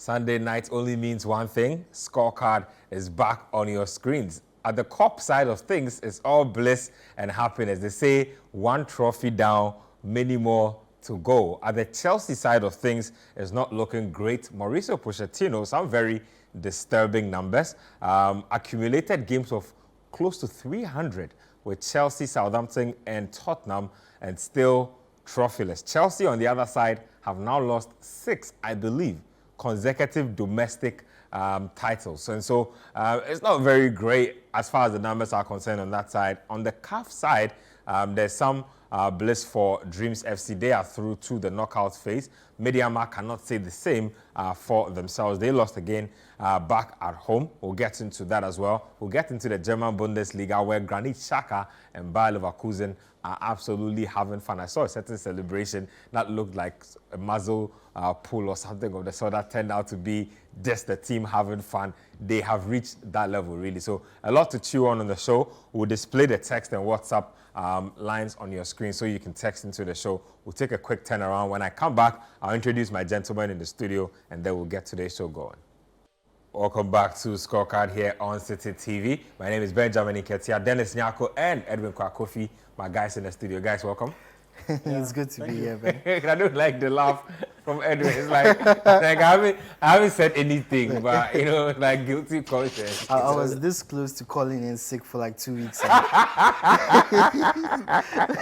Sunday night only means one thing. Scorecard is back on your screens. At the cup side of things, it's all bliss and happiness. They say one trophy down, many more to go. At the Chelsea side of things, it's not looking great. Mauricio Pochettino, some very disturbing numbers. Accumulated games of close to 300 with Chelsea, Southampton, and Tottenham, and still trophyless. Chelsea, on the other side, have now lost 6, I believe, consecutive domestic titles. And so it's not very great as far as the numbers are concerned on that side. On the CAF side, there's some bliss for Dreams FC. They are through to the knockout phase. Mediama cannot say the same for themselves. They lost again back at home. We'll get into that as well. We'll get into the German Bundesliga, where Granit Xhaka and Bayer Leverkusen are absolutely having fun. I saw a certain celebration that looked like a muzzle pull or something of the sort that turned out to be just the team having fun. They have reached that level, really. So a lot to chew on the show. We'll display the text and WhatsApp lines on your screen so you can text into the show. We'll take a quick turnaround. When I come back, I'll introduce my gentleman in the studio, and then we'll get today's show going. Welcome back to Scorecard here on Citi TV. My name is Benjamin Iketia, Dennis Nyako, and Edwin Kwakofi, my guys in the studio. Guys, welcome. It's good to be here, Ben. I don't like the laugh from Edwin. It's like I haven't said anything, but like guilty conscience. I was this close to calling in sick for like 2 weeks.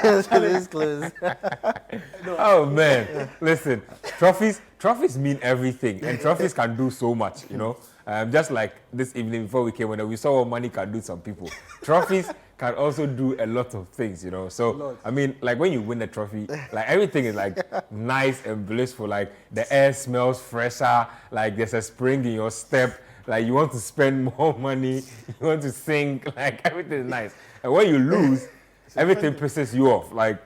This close. Oh man, listen, trophies mean everything, and trophies can do so much, just like this evening before we came, when we saw what money can do to some people. Trophies can also do a lot of things, So, I mean, like when you win a trophy, like everything is like nice and blissful. Like the air smells fresher, like there's a spring in your step, like you want to spend more money, you want to sing, like everything is nice. And when you lose, everything pisses you off. Like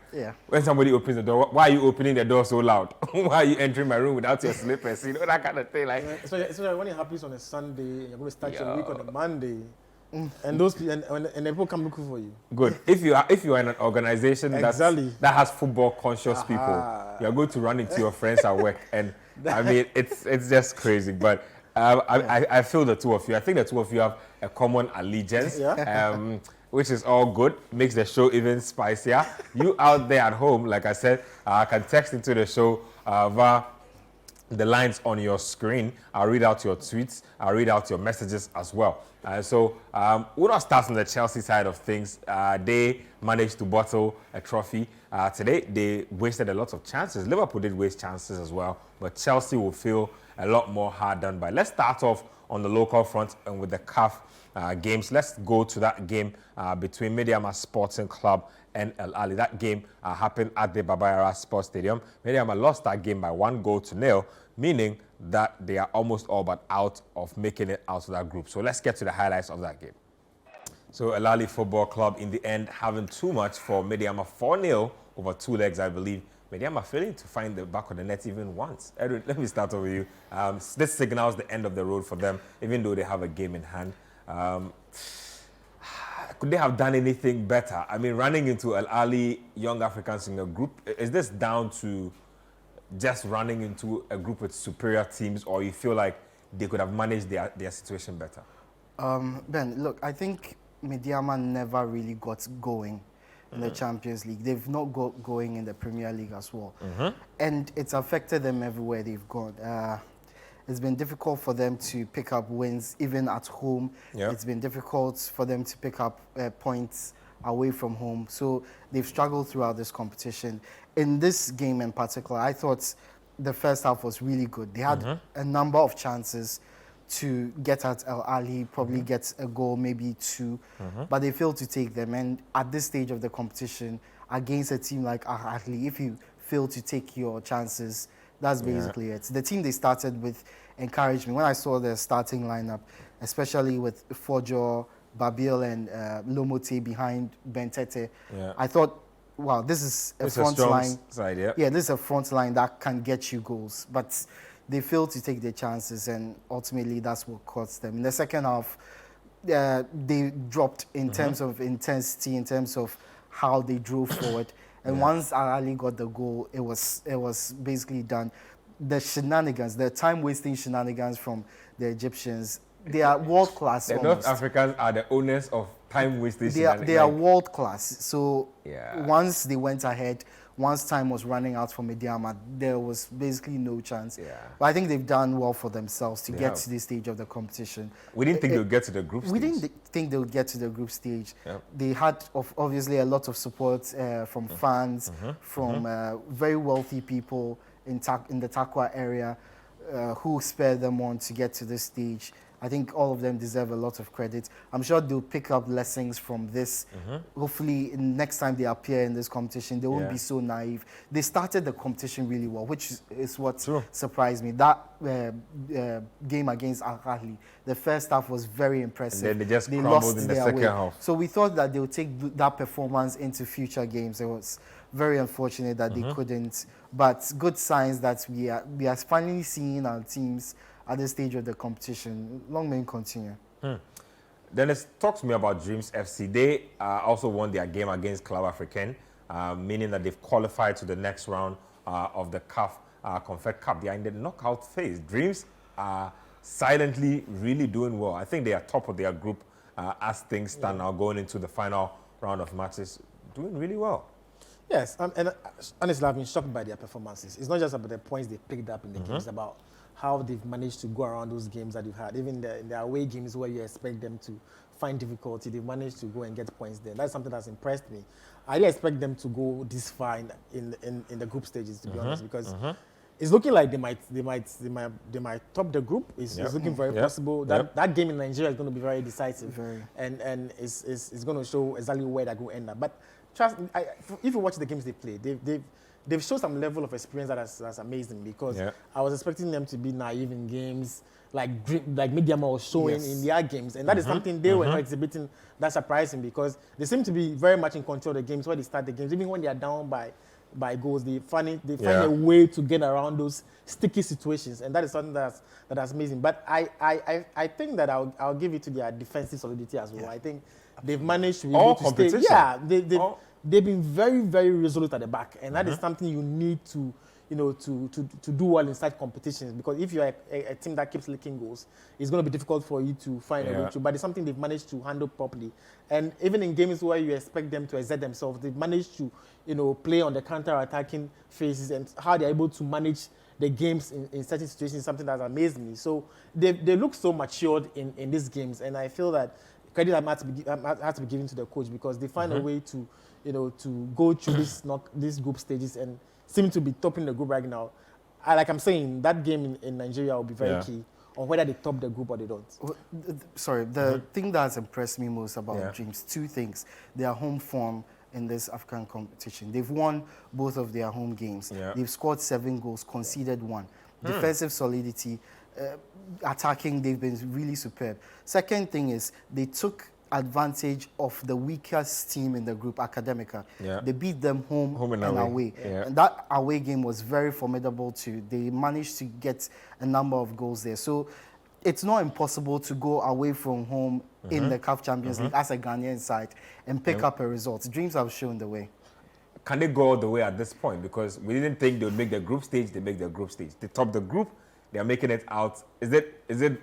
when somebody opens the door, why are you opening the door so loud? Why are you entering my room without your slippers? That kind of thing. Like, so when it happens on a Sunday, you're going to start your week on a Monday. And those and people come looking for you. Good. If you are in an organization that has football conscious people, you're going to run into your friends at work, and I mean it's just crazy. But I feel the two of you. I think the two of you have a common allegiance, which is all good. Makes the show even spicier. You out there at home, like I said, can text into the show via the lines on your screen. I'll read out your tweets. I'll read out your messages as well. So we'll not start on the Chelsea side of things. They managed to bottle a trophy. Today, they wasted a lot of chances. Liverpool did waste chances as well, but Chelsea will feel a lot more hard done by. Let's start off on the local front and with the CAF games. Let's go to that game between Mediama Sporting Club and El Ali. That game happened at the Baba Yara Sports Stadium. Mediama lost that game by 1-0, meaning that they are almost all but out of making it out of that group. So let's get to the highlights of that game. So El Ali Football Club, in the end, having too much for Mediama, 4-0 over 2 legs, I believe. Mediama failing to find the back of the net even once. Edwin, let me start over you. This signals the end of the road for them, even though they have a game in hand. Could they have done anything better? I mean, running into El Ali, Young Africans in a group, is this down to just running into a group with superior teams, or you feel like they could have managed their situation better? Ben, look, I think Mediama never really got going in the Champions League. They've not got going in the Premier League as well. And it's affected them everywhere they've gone. It's been difficult for them to pick up wins, even at home. It's been difficult for them to pick up points away from home. So they've struggled throughout this competition. In this game in particular, I thought the first half was really good. They had a number of chances to get at El Ali, probably get a goal, maybe 2, but they failed to take them. And at this stage of the competition, against a team like Al Ahly, if you fail to take your chances, that's basically it. The team they started with encouraged me. When I saw the starting lineup, especially with Fojo, Babil, and Lomote behind Bentete, I thought, wow, this is a front line. This is a front line that can get you goals. But they failed to take their chances, and ultimately that's what cost them. In the second half, they dropped in terms of intensity, in terms of how they drove forward. And once Al Ali got the goal, it was basically done. the shenanigans, the time-wasting shenanigans from the Egyptians, they are world-class. The North Africans are the owners of time-wasting They are shenanigans. world-class. So Yeah. once they went ahead, once time was running out for Mediama, there was basically no chance. Yeah. But I think they've done well for themselves to They get have. to this stage of the competition. We didn't think they'll get to the group stage. We didn't think they would get to the group stage. Yep. They had obviously a lot of support from fans, from very wealthy people in the Takwa area who spurred them on to get to this stage. I think all of them deserve a lot of credit. I'm sure they'll pick up lessons from this. Hopefully, next time they appear in this competition, they won't be so naive. They started the competition really well, which is what surprised me. That game against Al Ahly, the first half was very impressive. And then they just crumbled in the second half. So we thought that they would take that performance into future games. It was very unfortunate that they couldn't. But good signs that we are finally seeing our teams at this stage of the competition. Long may it continue. Dennis, talk to me about Dreams FC. They also won their game against Club Africain, meaning that they've qualified to the next round of the CAF Confed Cup. They are in the knockout phase. Dreams are silently really doing well. I think they are top of their group as things stand now, going into the final round of matches, doing really well. Yes, and honestly, I've been shocked by their performances. It's not just about the points they picked up in the games, about how they've managed to go around those games that you've had. Even in the away games where you expect them to find difficulty, they've managed to go and get points there. That's something that's impressed me. I didn't expect them to go this far in the group stages, to be honest, because it's looking like they might top the group. It's looking very possible. That game in Nigeria is going to be very decisive, and it's going to show exactly where they're going to end up. But trust me, if you watch the games they play, they've shown some level of experience that's amazing, because I was expecting them to be naive in games like Mediama was showing in their games, and that is something they were not exhibiting. That's surprising, because they seem to be very much in control of the games where they start the games. Even when they are down by goals, they find a way to get around those sticky situations, and that is something that's amazing. But I think that I'll give it to their defensive solidity as well. I think they've managed to be able to stay. Yeah, they've been very, very resolute at the back, and that is something you need to do well in such competitions, because if you're a team that keeps leaking goals, it's going to be difficult for you to find a way to. But it's something they've managed to handle properly. And even in games where you expect them to exert themselves, they've managed to play on the counter-attacking phases, and how they're able to manage the games in certain situations is something that's amazed me. So they look so matured in these games, and I feel that credit has to be given to the coach, because they find a way to to go through these group stages and seem to be topping the group right now. Like I'm saying, that game in Nigeria will be very key on whether they top the group or they don't. Sorry, the thing that's impressed me most about Dreams, two things. Their home form in this African competition. They've won both of their home games. They've scored 7 goals, conceded 1. Defensive solidity, attacking, they've been really superb. Second thing is they took advantage of the weakest team in the group, Academica. They beat them home and away. And that away game was very formidable too. They managed to get a number of goals there. So it's not impossible to go away from home in the CAF Champions League as a Ghanaian side and pick up a result. Dreams have shown the way. Can they go all the way at this point? Because we didn't think they would make the group stage. They make the group stage. They top the group. They are making it out. Is it?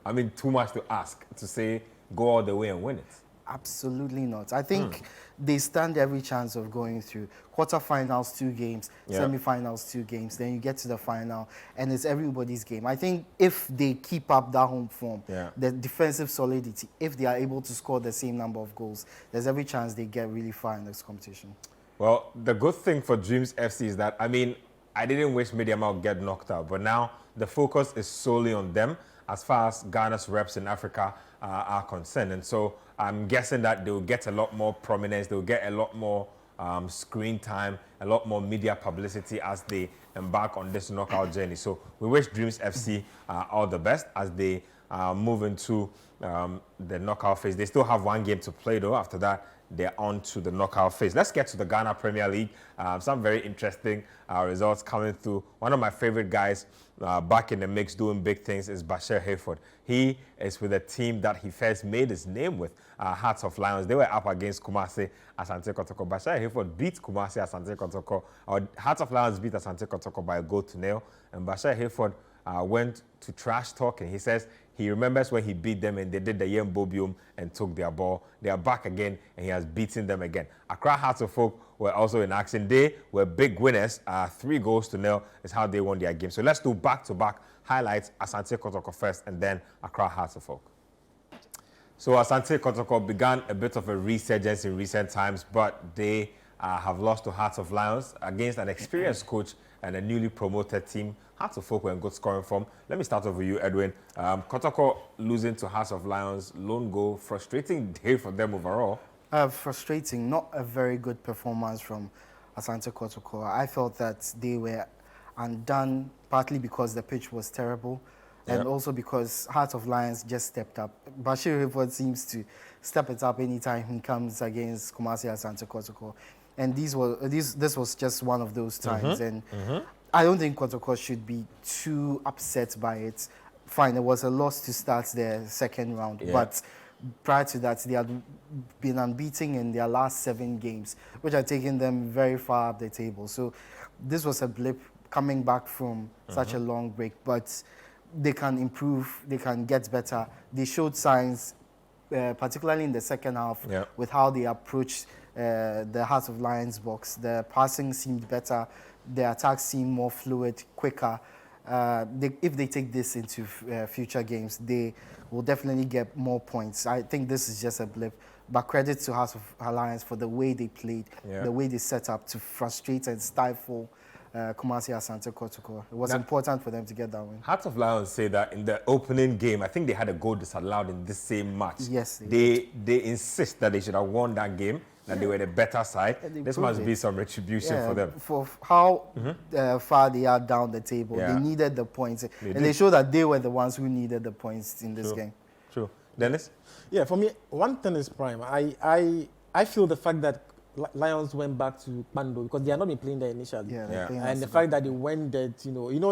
I mean, too much to ask to say go all the way and win it? Absolutely not. I think they stand every chance of going through. Quarterfinals, 2 games. Semi-finals, 2 games. Then you get to the final, and it's everybody's game. I think if they keep up that home form, the defensive solidity, if they are able to score the same number of goals, there's every chance they get really far in this competition. Well, the good thing for Dreams FC is that, I mean, I didn't wish Mediama would get knocked out, but now the focus is solely on them as far as Ghana's reps in Africa are concerned. And so I'm guessing that they'll get a lot more prominence, they'll get a lot more screen time, a lot more media publicity as they embark on this knockout journey. So we wish Dreams FC all the best as they move into the knockout phase. They still have 1 game to play though. After that, they're on to the knockout phase. Let's get to the Ghana Premier League. Some very interesting results coming through. One of my favorite guys back in the mix doing big things is Bashir Hayford. He is with a team that he first made his name with, Hearts of Lions. They were up against Kumasi Asante Kotoko. Bashir Hayford beat Kumasi Asante Kotoko, or Hearts of Lions beat Asante Kotoko by a goal to nil. And Bashir Hayford went to trash talking. He says he remembers when he beat them and they did the Yembobium and took their ball. They are back again and he has beaten them again. Accra Hearts of Oak were also in action. They were big winners. 3 goals to nil is how they won their game. So let's do back-to-back highlights. Asante Kotoko first and then Accra Hearts of Oak. So Asante Kotoko began a bit of a resurgence in recent times, but they have lost to Hearts of Lions against an experienced coach and a newly promoted team. Hearts of Oak were in good scoring form. Let me start off with you, Edwin. Kotoko losing to Hearts of Lions, lone goal, frustrating day for them overall. Frustrating, not a very good performance from Asante Kotoko. I felt that they were undone, partly because the pitch was terrible, and also because Hearts of Lions just stepped up. Bashir Hayford seems to step it up anytime he comes against Kumasi Asante Kotoko. And this was just one of those times. And I don't think Kotoko should be too upset by it. Fine, it was a loss to start the second round, but prior to that, they had been unbeaten in their last 7 games, which had taken them very far up the table. So this was a blip coming back from such a long break, but they can improve, they can get better. They showed signs, particularly in the second half, with how they approached the Hearts of Lions box. The passing seemed better, the attacks seemed more fluid, quicker. If they take this into future games, they will definitely get more points. I think this is just a blip, but credit to Hearts of Lions for the way they played, the way they set up to frustrate and stifle Kumasi Asante Kotoko. It was important for them to get that win. Hearts of Lions say that in the opening game, I think they had a goal disallowed in this same match. Yes, they insist that they should have won that game, that they were the better side. This must be some retribution for them. For how far they are down the table, they needed the points. They showed that they were the ones who needed the points in this game. True. Dennis? Yeah, for me, one thing is prime. I feel the fact that Lions went back to Pando because they had not been playing there initially. And the fact that they went there,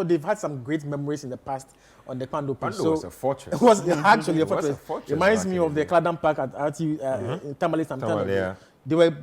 they've had some great memories in the past on the Pando pitch. Pando was a fortress. It was actually a fortress. It reminds me of the Claddon Park at RT in Tamale sometimes. They were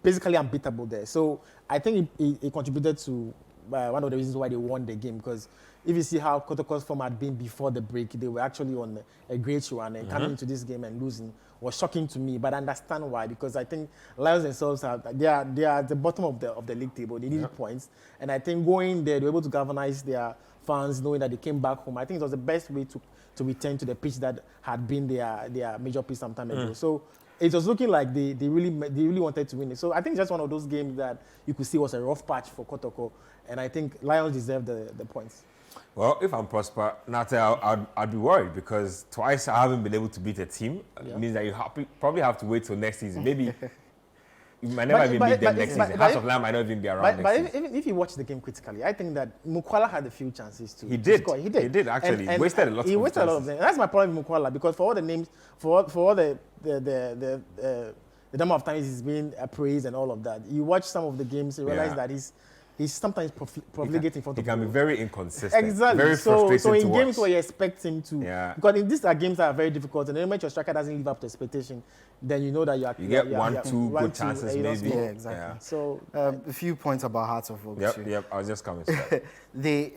basically unbeatable there. So I think it contributed to one of the reasons why they won the game, because if you see how Kotoko's form had been before the break, they were actually on a great run, and coming into this game and losing was shocking to me. But I understand why, because I think Lions themselves they are at the bottom of the league table. They need points, and I think going there, they were able to galvanize their fans, knowing that they came back home. I think it was the best way to return to the pitch that had been their major piece some time ago. So it was looking like they really wanted to win it. So I think just one of those games that you could see was a rough patch for Kotoko, and I think Lions deserve the points. Well, if I'm Prosper, Nate, I'd be worried because twice I haven't been able to beat a team. It means that you probably have to wait till next season. Maybe you might never even beat them next season. Hearts of Lions might not even be around next season. But if you watch the game critically, I think that Mukwala had a few chances to score. He did actually. He wasted a lot of them. That's my problem with Mukwala, because for all the names, for all the number of times he's been praised and all of that, you watch some of the games, you realize that he's sometimes profligating in front of He can be very inconsistent. Exactly. Very frustrating so in to games watch. where you expect him to, because these are games that are very difficult, and the moment your striker doesn't live up to expectation, then you know that you get two good chances maybe. Yeah, exactly. So a few points about Hearts of Oak. Yep. I was just coming to that.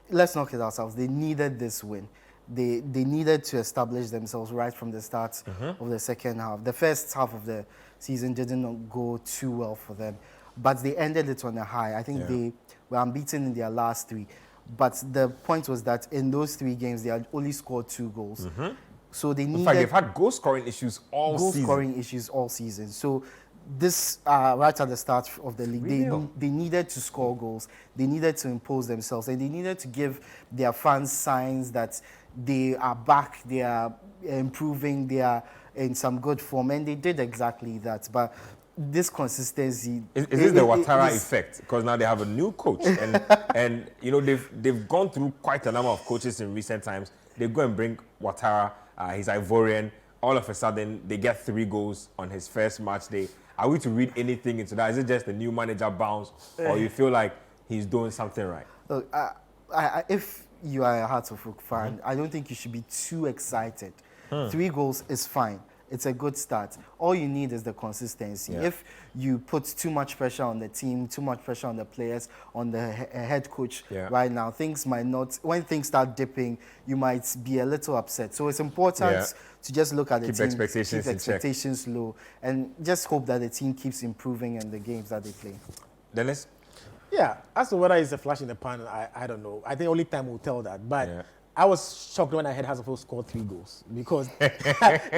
Let's not kid ourselves. They needed this win. They needed to establish themselves right from the start of the second half. The first half of the season didn't go too well for them, but they ended it on a high. I think they were unbeaten in their last 3. But the point was that in those 3 games, they had only scored 2 goals. So they needed... In fact, they've had goal-scoring issues all season. So this, right at the start of the league, they needed to score goals. They needed to impose themselves. And they needed to give their fans signs that they are back, they are improving, they are in some good form. And they did exactly that. But this consistency... Is this the Ouattara effect? Because now they have a new coach. And they've gone through quite a number of coaches in recent times. They go and bring Ouattara, he's Ivorian. All of a sudden, they get 3 goals on his first match day. are we to read anything into that? Is it just the new manager bounce, or you feel like he's doing something right? Look, if you are a Hearts of Oak fan, I don't think you should be too excited. 3 goals is fine. It's a good start. All you need is the consistency. Yeah. If you put too much pressure on the team, too much pressure on the players, on the head coach right now, things might not, when things start dipping, you might be a little upset. So it's important to just look at the team, keep expectations low, and just hope that the team keeps improving in the games that they play. Dennis? Yeah, as to whether it's a flash in the pan, I don't know. I think only time will tell that. But I was shocked when I heard Hazard scored 3 goals because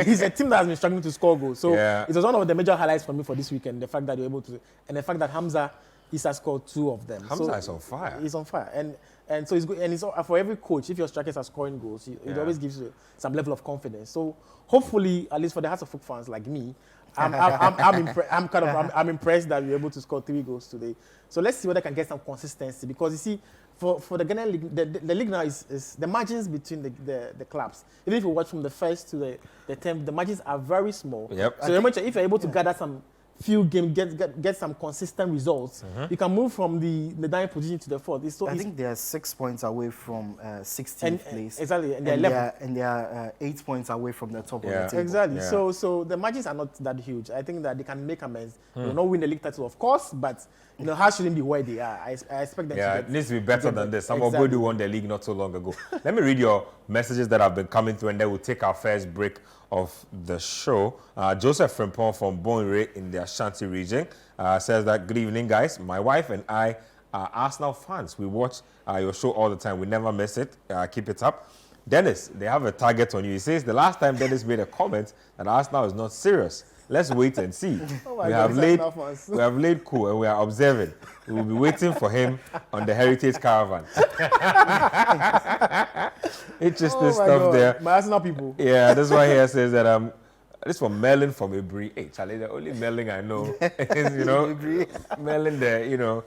he's a team that has been struggling to score goals. So it was one of the major highlights for me for this weekend, the fact that they were able to, and the fact that Hamza Issa scored 2 of them. Hamza is on fire. He's on fire. And so it's good. And it's for every coach, if your strikers are scoring goals, it always gives you some level of confidence. So hopefully, at least for the Hearts of Oak fans like me, I'm impressed that we were able to score 3 goals today. So let's see whether I can get some consistency, because you see, for the Ghanaian league, the league now is the margins between the clubs. Even if you watch from the first to the 10th, the margins are very small. Yep. So if you're able to gather some few games, get some consistent results, you can move from the 9th position to the 4th. It's so I easy. think they are 6 points away from 16th place. Exactly, and they are 8 points away from the top of the table. Exactly. Yeah. So the margins are not that huge. I think that they can make amends. They will not win the league title, of course, but Hearts shouldn't be where they are. I expect them to get. It needs to be better than this. Some of Bodu won the league not so long ago. Let me read your messages that have been coming through, and then we'll take our first break of the show. Joseph Frimpong from Bonre in the Ashanti region says that, good evening, guys. My wife and I are Arsenal fans. We watch your show all the time. We never miss it. Keep it up. Dennis, they have a target on you. He says the last time Dennis made a comment that Arsenal is not serious. Let's wait and see. We have laid cool and we are observing. We will be waiting for him on the Heritage Caravan. Interesting stuff there. My Arsenal people. Yeah, this one here says that this from Merlin from Ibri. Hey, Charlie, the only Merlin I know is, Merlin the,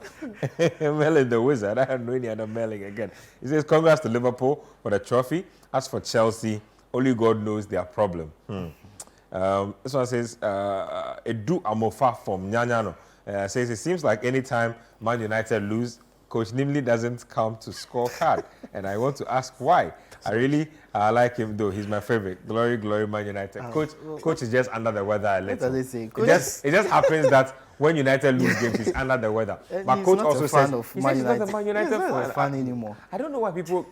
Merlin the wizard. I don't know any other Merlin again. He says, congrats to Liverpool for the trophy. As for Chelsea, only God knows their problem. This one says, Edu Amofa from Nyanyano says, it seems like anytime Man United lose, Coach Nimley doesn't come to Scorecard. And I want to ask why. I really like him, though. He's my favorite. Glory, glory, Man United. Coach is just under the weather a little. It just happens that when United lose games, he's under the weather. But Coach also says he's not a Man United fan anymore. I don't know why people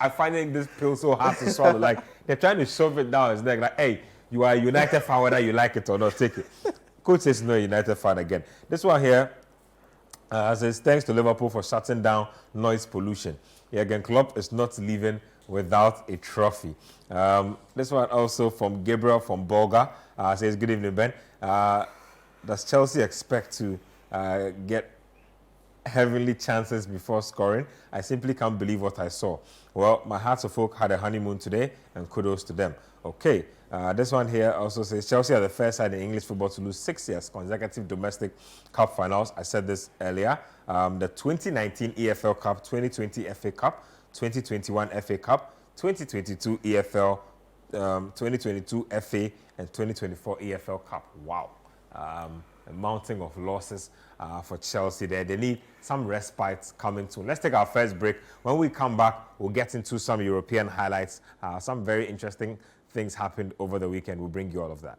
are finding this pill so hard to swallow. Like, they're trying to shove it down his neck. Like, hey, you are a United fan, whether you like it or not, take it. Coach says no United fan again. This one here says, thanks to Liverpool for shutting down noise pollution. Yeah, again, Klopp is not leaving without a trophy. This one also from Gabriel from Bolga says, good evening, Ben. Does Chelsea expect to get heavenly chances before scoring? I simply can't believe what I saw. Well, my Hearts of Oak had a honeymoon today, and kudos to them. Okay, this one here also says, Chelsea are the first side in English football to lose 6 years consecutive domestic cup finals. I said this earlier. The 2019 EFL Cup, 2020 FA Cup, 2021 FA Cup, 2022 EFL, 2022 FA, and 2024 EFL Cup. Wow. A mountain of losses for Chelsea there. They need some respite coming soon. Let's take our first break. When we come back, we'll get into some European highlights. Some very interesting things happened over the weekend. We'll bring you all of that.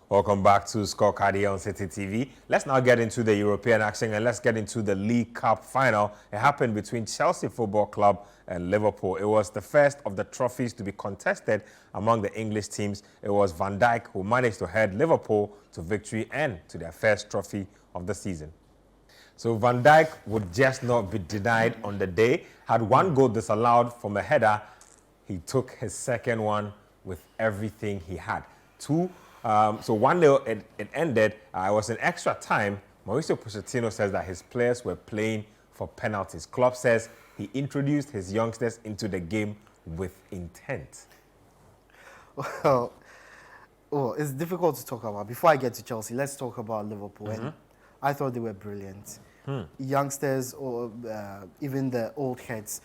Welcome back to Scorecard here on Citi TV. Let's now get into the European action, and let's get into the League Cup final. It happened between Chelsea Football Club and Liverpool. It was the first of the trophies to be contested among the English teams. It was Van Dijk who managed to head Liverpool to victory and to their first trophy of the season. So Van Dijk would just not be denied on the day. Had one goal disallowed from a header, he took his second one with everything he had. So 1-0 it ended. It was an extra time. Mauricio Pochettino says that his players were playing for penalties. Klopp says he introduced his youngsters into the game with intent. Well, it's difficult to talk about. Before I get to Chelsea, let's talk about Liverpool. And I thought they were brilliant. Youngsters, or even the old heads,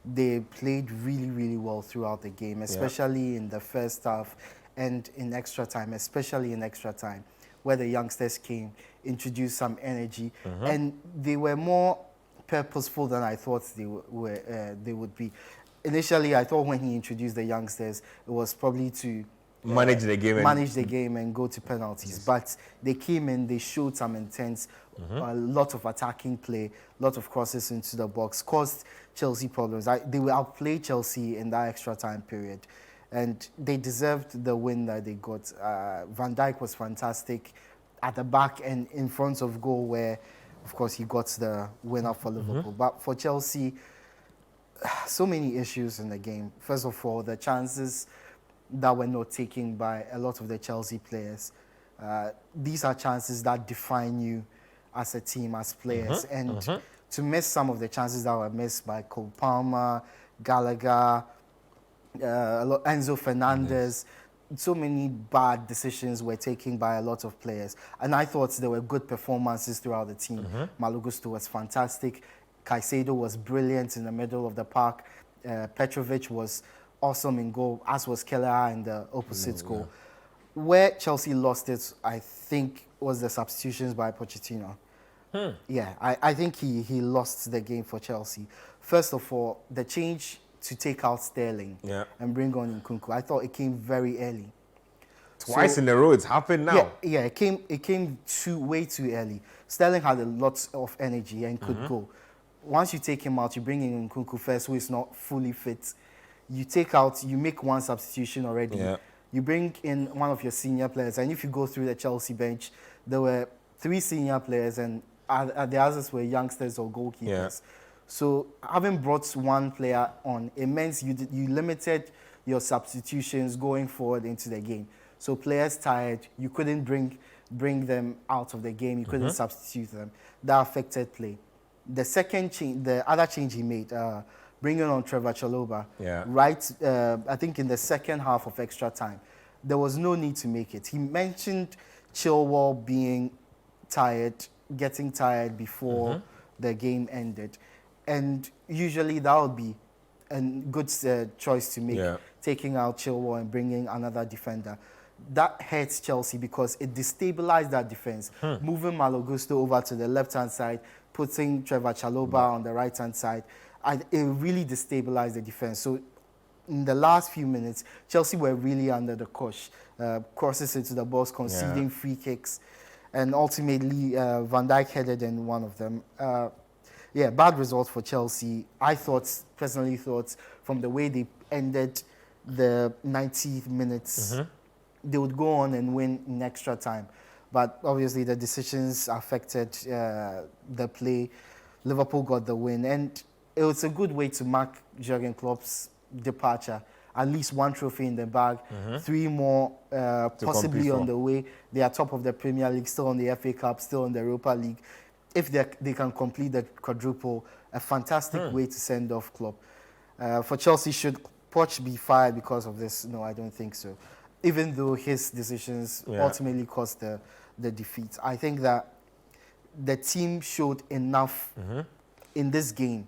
they played really, really well throughout the game, especially in the first half and in extra time, especially in extra time. where the youngsters came, introduced some energy, and they were more purposeful than I thought they would be. Initially, I thought when he introduced the youngsters, it was probably to Manage the game and go to penalties. But they came in, they showed some intent, a lot of attacking play, a lot of crosses into the box, caused Chelsea problems. They will outplay Chelsea in that extra time period. And they deserved the win that they got. Van Dijk was fantastic at the back and in front of goal where, of course, he got the winner for Liverpool. But for Chelsea, so many issues in the game. First of all, the chances that were not taken by a lot of the Chelsea players. These are chances that define you as a team, as players. And to miss some of the chances that were missed by Cole Palmer, Gallagher, Enzo Fernandez, so many bad decisions were taken by a lot of players. And I thought there were good performances throughout the team. Malo Gusto was fantastic. Caicedo was brilliant in the middle of the park. Petrovic was awesome in goal, as was Keller in the opposite goal. Where Chelsea lost it, I think, was the substitutions by Pochettino. Yeah, I think he lost the game for Chelsea. First of all, the change to take out Sterling and bring on Nkunku, I thought it came very early. Twice in a row, it's happened now. Yeah, it came way too early. Sterling had a lot of energy and could go. Once you take him out, you bring in Nkunku first, who is not fully fit. You make one substitution already. Yeah. You bring in one of your senior players, and if you go through the Chelsea bench, there were 3 senior players, and the others were youngsters or goalkeepers. Yeah. So having brought one player on, it meant you limited your substitutions going forward into the game. So players tired, you couldn't bring them out of the game, you couldn't substitute them. That affected play. The second change, the other change he made, bringing on Trevor Chalobah, I think in the second half of extra time, there was no need to make it. He mentioned Chilwell being tired, getting tired before the game ended. And usually that would be a good choice to make, taking out Chilwell and bringing another defender. That hurts Chelsea because it destabilized that defense. Moving Malo Gusto over to the left-hand side, putting Trevor Chalobah on the right-hand side, it really destabilized the defense. So in the last few minutes, Chelsea were really under the cosh. Crosses into the box, conceding free kicks, and ultimately Van Dijk headed in one of them. Bad result for Chelsea. I personally thought, from the way they ended the 90 minutes, they would go on and win in extra time. But obviously the decisions affected the play. Liverpool got the win, and it was a good way to mark Jurgen Klopp's departure. At least one trophy in the bag, 3 more possibly on the way. They are top of the Premier League, still on the FA Cup, still on the Europa League. If they can complete the quadruple, a fantastic way to send off Klopp. For Chelsea, should Poch be fired because of this? No, I don't think so. Even though his decisions ultimately caused the defeat. I think that the team showed enough in this game,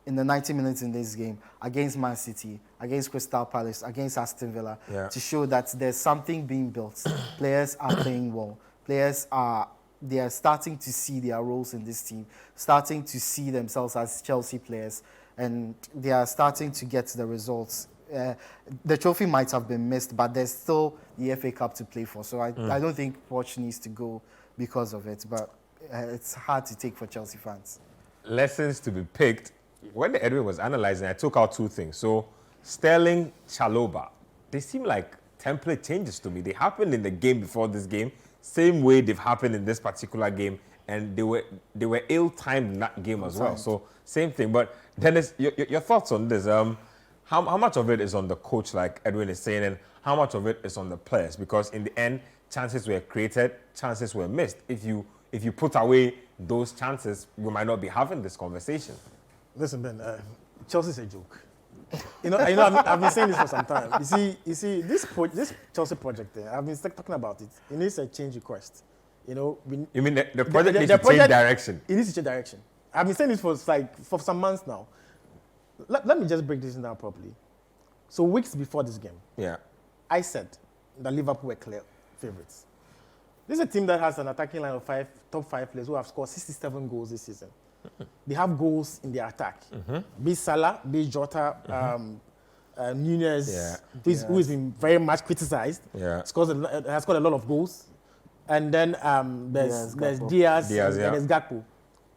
in the 90 minutes in this game, against Man City, against Crystal Palace, against Aston Villa, to show that there's something being built. Players are playing well. They are starting to see their roles in this team, starting to see themselves as Chelsea players, and they are starting to get the results. The trophy might have been missed, but there's still the FA Cup to play for. So I don't think Poch needs to go because of it, but it's hard to take for Chelsea fans. Lessons to be picked. When the Edwin was analyzing, I took out 2 things. So Sterling, Chalobah, they seem like template changes to me. They happened in the game before this game, same way they've happened in this particular game, and they were ill-timed in that game as well. So same thing. But Dennis, your thoughts on this? How much of it is on the coach, like Edwin is saying, and how much of it is on the players? Because in the end, chances were created, chances were missed. If you put away those chances, we might not be having this conversation. Listen, Ben, Chelsea's a joke. I've been saying this for some time. You see, this Chelsea project there, I've been talking about it. It needs a change request. You mean the project needs to change direction? It needs to change direction. I've been saying this for some months now. Let me just break this down properly. So weeks before this game, I said that Liverpool were clear favourites. This is a team that has an attacking line of top five players who have scored 67 goals this season. They have goals in their attack. Be Salah, be Jota, Nunez, who has been very much criticized. Has scored a lot of goals. And then there's Diaz and there's Gakpo.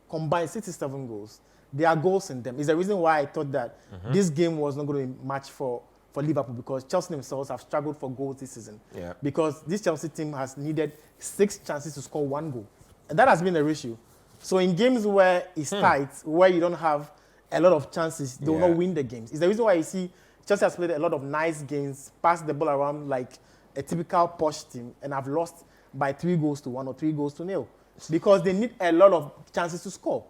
Combined 67 goals. There are goals in them. It's the reason why I thought that this game was not going to be match for Liverpool, because Chelsea themselves have struggled for goals this season. Because this Chelsea team has needed 6 chances to score 1 goal. And that has been the issue. So in games where it's tight, where you don't have a lot of chances, they will not win the games. It's the reason why you see Chelsea has played a lot of nice games, passed the ball around like a typical posh team, and have lost by 3-1 or 3-0, because they need a lot of chances to score.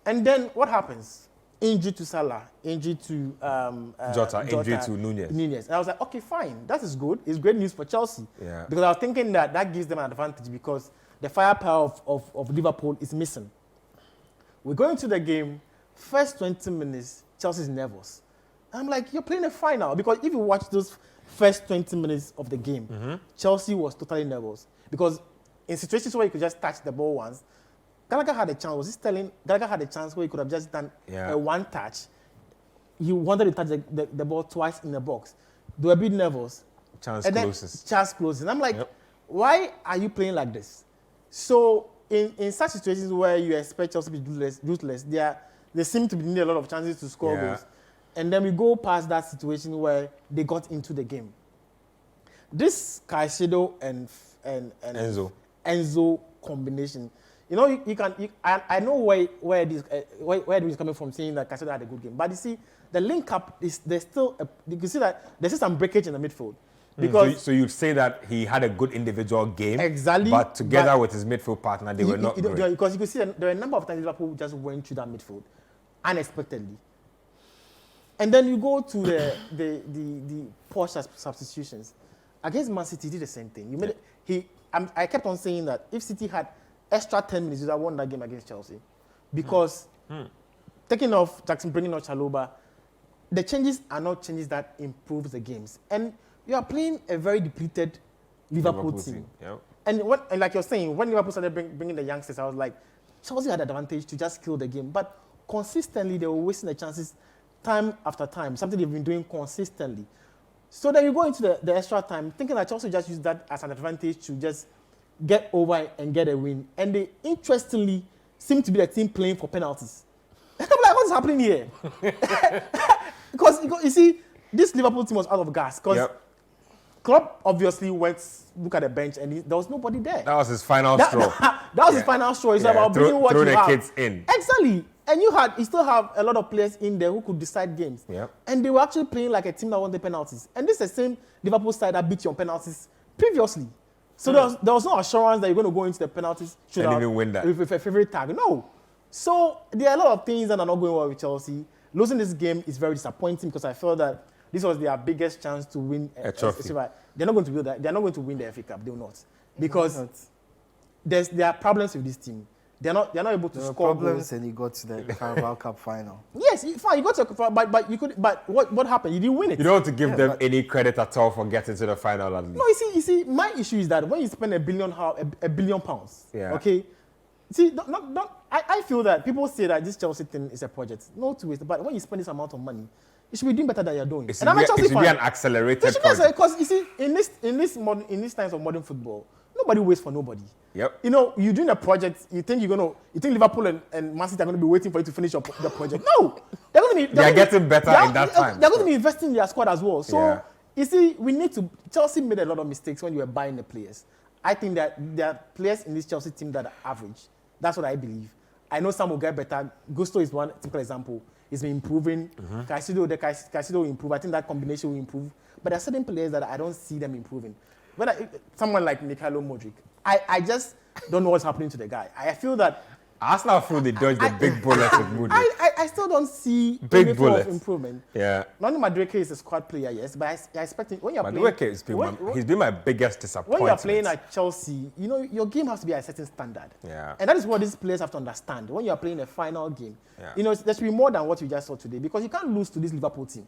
And then what happens? Injury to Salah, injury to Jota, injury to Nunez. And I was like, okay, fine, that is good. It's great news for Chelsea. Because I was thinking that gives them an advantage, because the firepower of Liverpool is missing. We're going to the game, first 20 minutes, Chelsea's nervous. I'm like, you're playing a final. Because if you watch those first 20 minutes of the game, Chelsea was totally nervous. Because in situations where you could just touch the ball once, Gallagher had a chance. Gallagher had a chance where he could have just done a one touch. He wanted to touch the ball twice in the box. They were a bit nervous. Chance closes. And I'm like, why are you playing like this? So in such situations where you expect Chelsea to be ruthless, they seem to be needing a lot of chances to score goals. And then we go past that situation where they got into the game. This Caicedo and Enzo combination, you know, I know where it is coming from, saying that Caicedo had a good game. But you see, the link up you can see that there's still some breakage in the midfield. Because so you'd say that he had a good individual game, exactly, but together with his midfield partner, they were not great. Because you can see that there are a number of times Liverpool just went through that midfield unexpectedly. And then you go to the poor substitutions. Against Man City, he did the same thing. I kept on saying that if City had extra 10 minutes, they would have won that game against Chelsea. Because taking off Jackson, bringing off Chalobah, the changes are not changes that improve the games. And you are playing a very depleted Liverpool team. And like you're saying, when Liverpool started bringing the youngsters, I was like, Chelsea had the advantage to just kill the game. But consistently, they were wasting the chances time after time, something they've been doing consistently. So then you go into the extra time, thinking that Chelsea just use that as an advantage to just get over and get a win. And they, interestingly, seem to be the team playing for penalties. I'm like, what's happening here? Because you see, this Liverpool team was out of gas. Because Klopp obviously went look at the bench and there was nobody there. That was his final straw. That was his final straw. It's about bringing what you have. Throw the kids in. Exactly. And you still have a lot of players in there who could decide games. And they were actually playing like a team that won the penalties. And this is the same Liverpool side that beat you on penalties previously. So there was no assurance that you're going to go into the penalties and even win that with a favorite tag. No. So there are a lot of things that are not going well with Chelsea. Losing this game is very disappointing because I felt that this was their biggest chance to win a trophy. They're not going to do that. They're not going to win the FA Cup. They will not, because there are problems with this team. They're not able to score problems goals. And you got to the Carabao Cup final. Yes, fine. You got to, but you could. But what happened? You didn't win it. You don't want to give them any credit at all for getting to the final. At least. No, you see. My issue is that when you spend £1 billion, okay. See, I feel that people say that this Chelsea thing is a project. No, to it. But when you spend this amount of money, you should be doing better than you're doing. It should be an accelerated project. Because you see, in this times of modern football, nobody waits for nobody. You know, you're doing a project. You think Liverpool and Man City are going to be waiting for you to finish the project? No, they're getting better in that time. They're going to be investing in their squad as well. So you see, Chelsea made a lot of mistakes when you were buying the players. I think that there are players in this Chelsea team that are average. That's what I believe. I know some will get better. Gusto is one typical example. He's been improving. Caicedo will improve. I think that combination will improve. But there are certain players that I don't see them improving. Someone like Mikhailo Modric, I just don't know what's happening to the guy. I feel that Arsenal feel they dodged the big bullets with Modric. I still don't see big bullets of improvement. Nani Madueke is a squad player, yes, but I expect him, when you're playing... Madueke he's been my biggest disappointment. When you're playing at Chelsea, you know, your game has to be at a certain standard. And that is what these players have to understand. When you're playing a final game, you know, there should be more than what you just saw today, because you can't lose to this Liverpool team.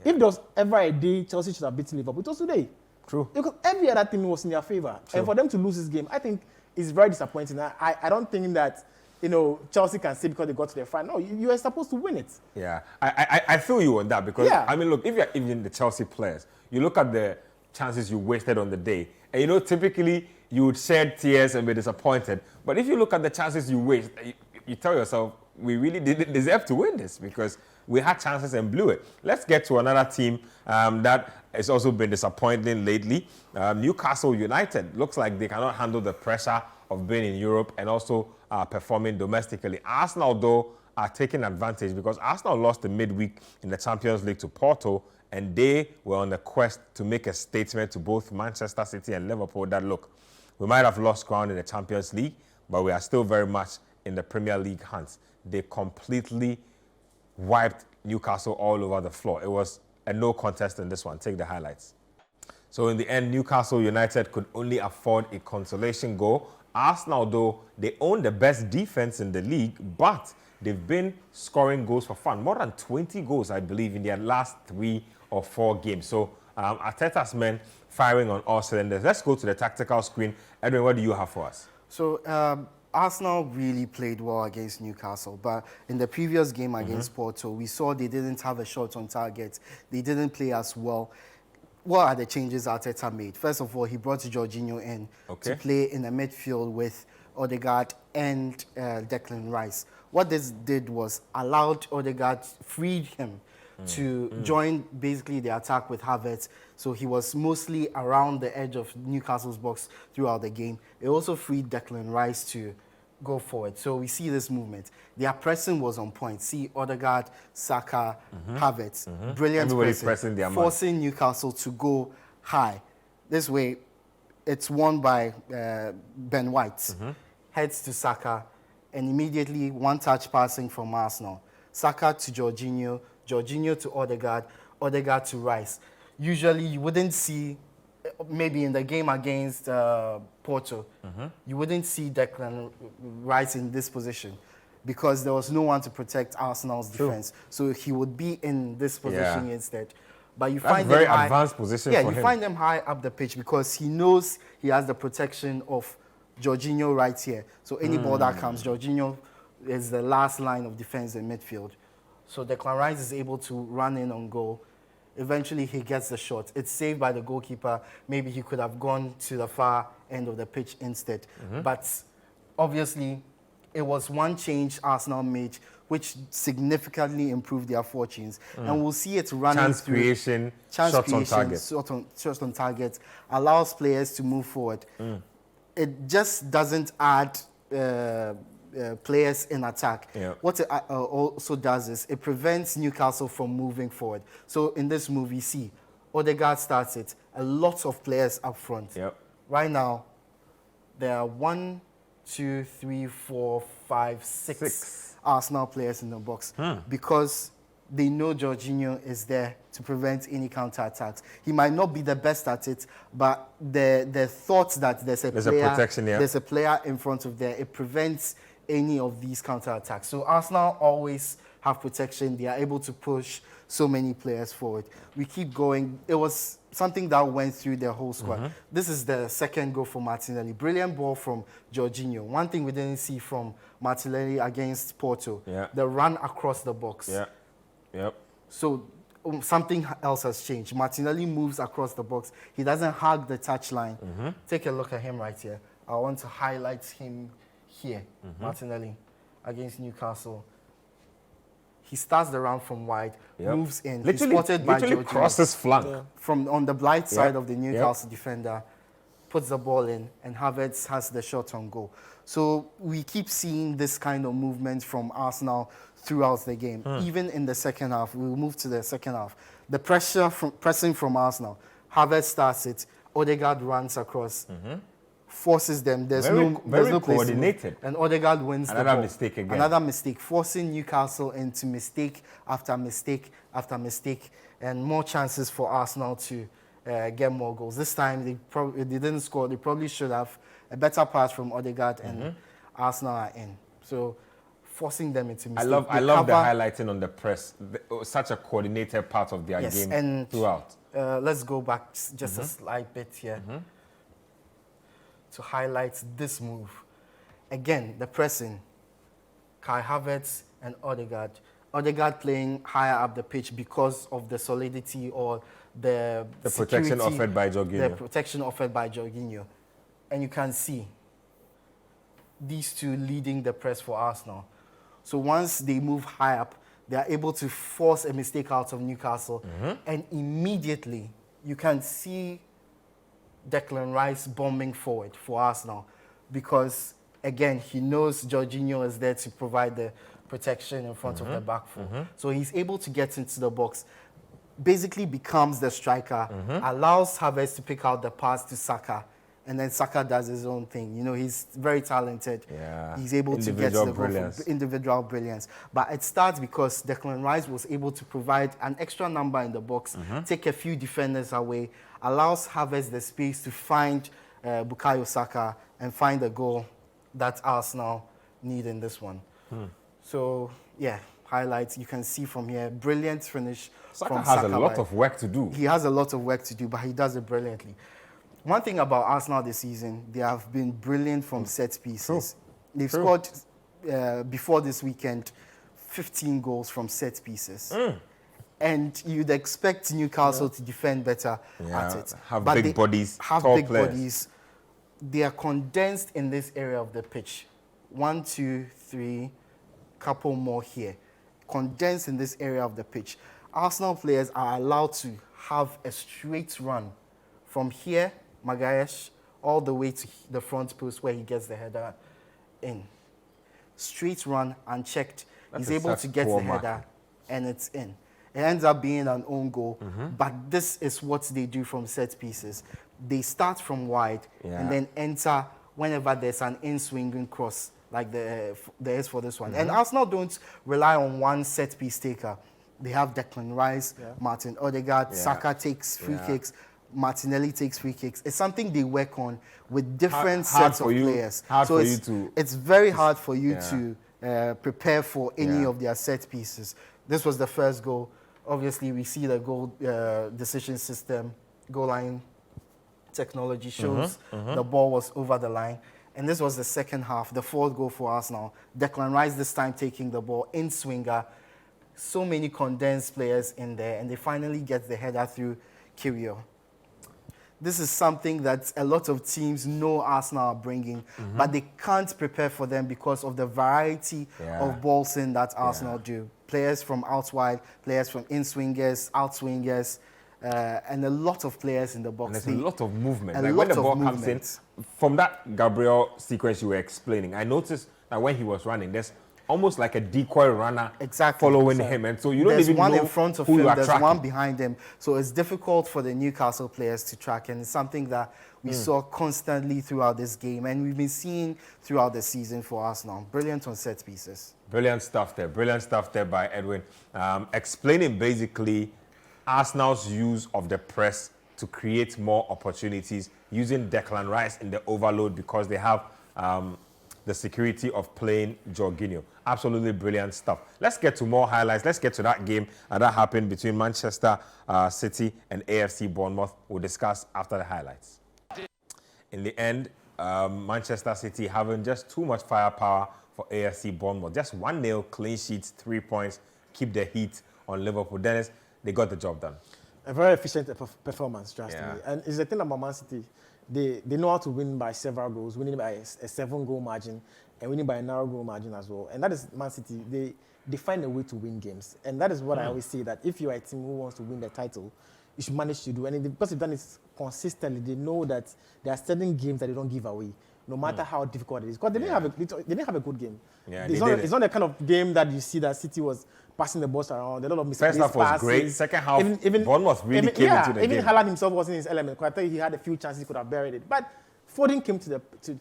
If there was ever a day Chelsea should have beaten Liverpool, it was today. True. Because every other team was in their favor. True. And for them to lose this game, I think it's very disappointing. I don't think that, Chelsea can say because they got to the final. No, you are supposed to win it. Yeah, I feel you on that because, Yeah. I mean, look, if you're even the Chelsea players, you look at the chances you wasted on the day, and, typically you would shed tears and be disappointed. But if you look at the chances you waste, you tell yourself, we really didn't deserve to win this because we had chances and blew it. Let's get to another team that has also been disappointing lately. Newcastle United looks like they cannot handle the pressure of being in Europe and also performing domestically. Arsenal, though, are taking advantage because Arsenal lost the midweek in the Champions League to Porto, and they were on a quest to make a statement to both Manchester City and Liverpool that, look, we might have lost ground in the Champions League, but we are still very much in the Premier League hunt. They completely wiped Newcastle all over the floor. It was a no contest in this one. Take the highlights. So in the end, Newcastle United could only afford a consolation goal. Arsenal, though, they own the best defense in the league, but they've been scoring goals for fun. More than 20 goals, I believe, in their last 3 or 4 games. So Arteta's men firing on all cylinders. Let's go to the tactical screen. Edwin, what do you have for us? So Arsenal really played well against Newcastle, but in the previous game against Porto, we saw they didn't have a shot on target. They didn't play as well. What are the changes Arteta made? First of all, he brought Jorginho in to play in the midfield with Odegaard and Declan Rice. What this did was allowed Odegaard, freed him to join basically the attack with Havertz. So he was mostly around the edge of Newcastle's box throughout the game. It also freed Declan Rice to go forward. So we see this movement. Their pressing was on point. See Odegaard, Saka, Havertz. Brilliant pressing their man. Forcing Newcastle to go high. This way, it's won by Ben White. Heads to Saka, and immediately one-touch passing from Arsenal. Saka to Jorginho, Jorginho to Odegaard, Odegaard to Rice. Usually you wouldn't see, maybe in the game against Porto, you wouldn't see Declan Rice in this position because there was no one to protect Arsenal's defense. So he would be in this position instead. But you find very them high, advanced position for for you him. find them high up the pitch because he knows he has the protection of Jorginho right here. So any ball that comes, Jorginho is the last line of defense in midfield. So Declan Rice is able to run in on goal. Eventually, he gets the shot. It's saved by the goalkeeper. Maybe he could have gone to the far end of the pitch instead. But obviously, it was one change Arsenal made, which significantly improved their fortunes. And we'll see it running Chance through. creation, Chance shots on creation, target. shots on target, allows players to move forward. It just doesn't add players in attack. What it also does is it prevents Newcastle from moving forward. So in this move, you see Odegaard starts it. A lot of players up front. Right now, there are 1, 2, 3, 4, 5, 6 Arsenal players in the box because they know Jorginho is there to prevent any counter-attacks. He might not be the best at it, but the thought that there's a protection, there's a player in front of there, it prevents any of these counter-attacks. So Arsenal always have protection. They are able to push so many players forward. We keep going. It was something that went through the whole squad. This is the second goal for Martinelli. Brilliant ball from Jorginho. One thing we didn't see from Martinelli against Porto, the run across the box. So something else has changed. Martinelli moves across the box. He doesn't hug the touchline. Take a look at him right here. I want to highlight him here. Martinelli against Newcastle. He starts the round from wide, moves in. He's spotted by Jorginho. Crosses flank. From on the blind side of the Newcastle defender, puts the ball in, and Havertz has the shot on goal. So we keep seeing this kind of movement from Arsenal throughout the game. Even in the second half, we'll move to the second half. The pressing from Arsenal. Havertz starts it. Odegaard runs across. Forces them. There's no place coordinated. and Odegaard wins the ball. Another mistake again. Another mistake, forcing Newcastle into mistake after mistake after mistake, and more chances for Arsenal to get more goals. This time they didn't score. They probably should have. A better pass from Odegaard, and Arsenal are in. So forcing them into I mistakes. love the highlighting on the press. Such a coordinated part of their game and throughout. Let's go back just a slight bit here to highlight this move. Again, the pressing. Kai Havertz and Odegaard. Odegaard playing higher up the pitch because of the solidity or the protection offered by Jorginho. The protection offered by Jorginho. And you can see these two leading the press for Arsenal. So once they move high up, they are able to force a mistake out of Newcastle. And immediately, you can see Declan Rice bombing forward for Arsenal. Because, again, he knows Jorginho is there to provide the protection in front of the back four. So he's able to get into the box, basically becomes the striker, allows Havertz to pick out the pass to Saka, and then Saka does his own thing. You know, he's very talented. Yeah. He's able to get to the goal for individual brilliance. But it starts because Declan Rice was able to provide an extra number in the box, take a few defenders away, allows Havertz the space to find Bukayo Saka and find the goal that Arsenal need in this one. So, yeah, highlights. You can see from here, brilliant finish from Saka. Saka has a lot of work to do. He has a lot of work to do, but he does it brilliantly. One thing about Arsenal this season, they have been brilliant from set pieces. They've scored, before this weekend, 15 goals from set pieces. And you'd expect Newcastle to defend better at it. Have big bodies, tall players. They are condensed in this area of the pitch. 1, 2, 3, couple more here. Condensed in this area of the pitch. Arsenal players are allowed to have a straight run from here, Magalhaes, all the way to the front post where he gets the header in. Straight run, unchecked. He's able to get the header, and it's in. It ends up being an own goal, but this is what they do from set pieces. They start from wide and then enter whenever there's an in-swinging cross, like there is for this one. And Arsenal don't rely on one set piece taker. They have Declan Rice, Martin Odegaard, Saka takes free kicks, Martinelli takes free kicks. It's something they work on with different sets of players. It's very hard for you to prepare for any of their set pieces. This was the first goal. Obviously, we see the goal decision system, goal line technology shows the ball was over the line. And this was the second half, the fourth goal for Arsenal. Declan Rice this time taking the ball in swinger. So many condensed players in there, and they finally get the header through Kyrgios. This is something that a lot of teams know Arsenal are bringing, but they can't prepare for them because of the variety of balls in that Arsenal do. Players from out wide, players from in-swingers, out-swingers, and a lot of players in the box. And there's a lot of movement. Like when the ball comes in, from that Gabriel sequence you were explaining, I noticed that when he was running, there's almost like a decoy runner following him. And so you don't even know one in front of who him, you are there's tracking. one behind him. So it's difficult for the Newcastle players to track. And it's something that we saw constantly throughout this game. And we've been seeing throughout the season for Arsenal. Brilliant on set pieces. Brilliant stuff there. Brilliant stuff there by Edwin. Explaining basically Arsenal's use of the press to create more opportunities, using Declan Rice in the overload because they have the security of playing Jorginho. Absolutely brilliant stuff. Let's get to more highlights. Let's get to that game that happened between Manchester City and AFC Bournemouth. We'll discuss after the highlights. In the end, Manchester City having just too much firepower for AFC Bournemouth. Just 1-0 clean sheets, 3 points, keep the heat on Liverpool. Dennis, they got the job done. A very efficient performance, drastically. And it's the thing about Man City. They know how to win by several goals, winning by a 7-goal margin and winning by a narrow goal margin as well. And that is Man City. They find a way to win games. And that is what I always say, that if you are a team who wants to win the title, you should manage to do. And because they've done it consistently, they know that there are certain games that they don't give away, no matter how difficult it is. Because they didn't have a good game. Yeah, it's not the kind of game that you see that City was passing the balls around. A lot of mistakes. First half was great. Second half, Bournemouth really came into the game. Even Haaland himself wasn't in his element. Because I thought he had a few chances, he could have buried it. But Foden came to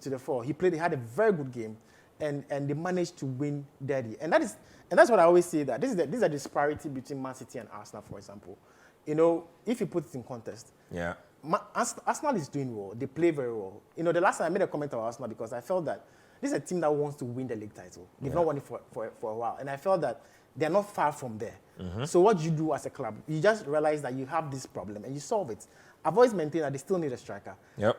the fore. He had a very good game, and they managed to win dirty. And that's what I always say, that this is a disparity between Man City and Arsenal, for example. You know, if you put it in context, Arsenal is doing well. They play very well. You know, the last time I made a comment about Arsenal because I felt that this is a team that wants to win the league title. They've not won it for a while. And I felt that they're not far from there. So what you do as a club, you just realize that you have this problem and you solve it. I've always maintained that they still need a striker.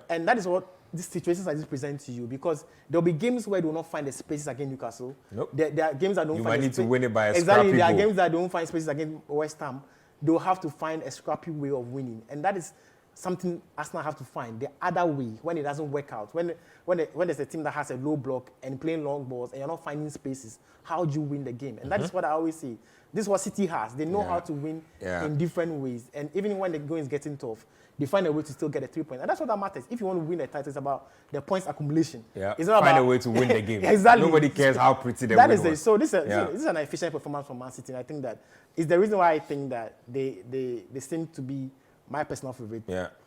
And that is what these situations like this present to you, because there'll be games where they will not find the spaces against Newcastle. There are games that don't you find might need to win it by a exactly. scrappy There are goal. games that don't find spaces against West Ham. They'll have to find a scrappy way of winning. And that is something Arsenal have to find. The other way, when it doesn't work out, when there's a team that has a low block and playing long balls and you're not finding spaces, how do you win the game? And that is what I always say. This is what City has. They know how to win in different ways. And even when the going is getting tough, they find a way to still get a 3 points. And that's what that matters. If you want to win a title, it's about the points accumulation. It's not find about a way to win the game. Exactly. Nobody cares how pretty the that win is was. So this is an efficient performance from Man City. And I think that is the reason why I think that they seem to be my personal favorite.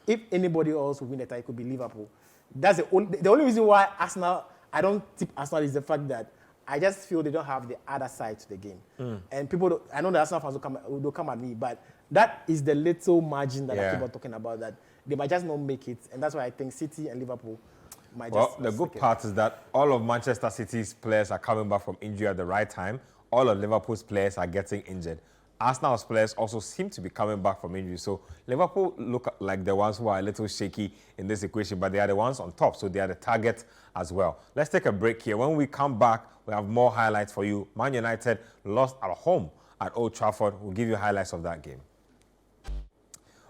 If anybody else would win the title, it could be Liverpool. That's the only reason why Arsenal, I don't tip Arsenal, is the fact that I just feel they don't have the other side to the game. And people, I know the Arsenal fans will come at me, but that is the little margin that I keep on talking about, that they might just not make it. And that's why I think City and Liverpool might just... Well, the good part is that all of Manchester City's players are coming back from injury at the right time. All of Liverpool's players are getting injured. Arsenal's players also seem to be coming back from injury. So Liverpool look like the ones who are a little shaky in this equation, but they are the ones on top, so they are the target as well. Let's take a break here. When we come back, we have more highlights for you. Man United lost at home at Old Trafford. We'll give you highlights of that game.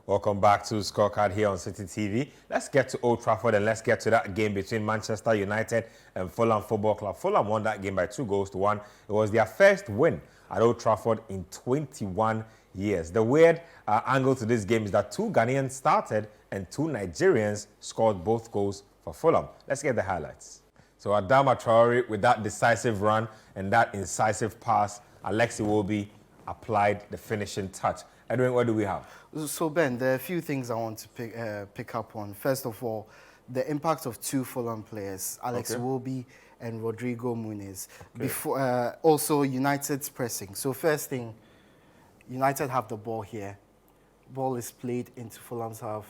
Welcome back to Scorecard here on Citi TV. Let's get to Old Trafford and let's get to that game between Manchester United and Fulham Football Club. Fulham won that game by 2-1. It was their first win at Old Trafford in 21 years. The weird angle to this game is that 2 Ghanaians started and 2 Nigerians scored both goals for Fulham. Let's get the highlights. So Adama Traore with that decisive run and that incisive pass, Alex Iwobi applied the finishing touch. Edwin, what do we have? So Ben, there are a few things I want to pick up on. First of all, the impact of 2 Fulham players, Alex Iwobi and Rodrigo Muniz. Before, also United's pressing. So first thing, United have the ball here. Ball is played into Fulham's half.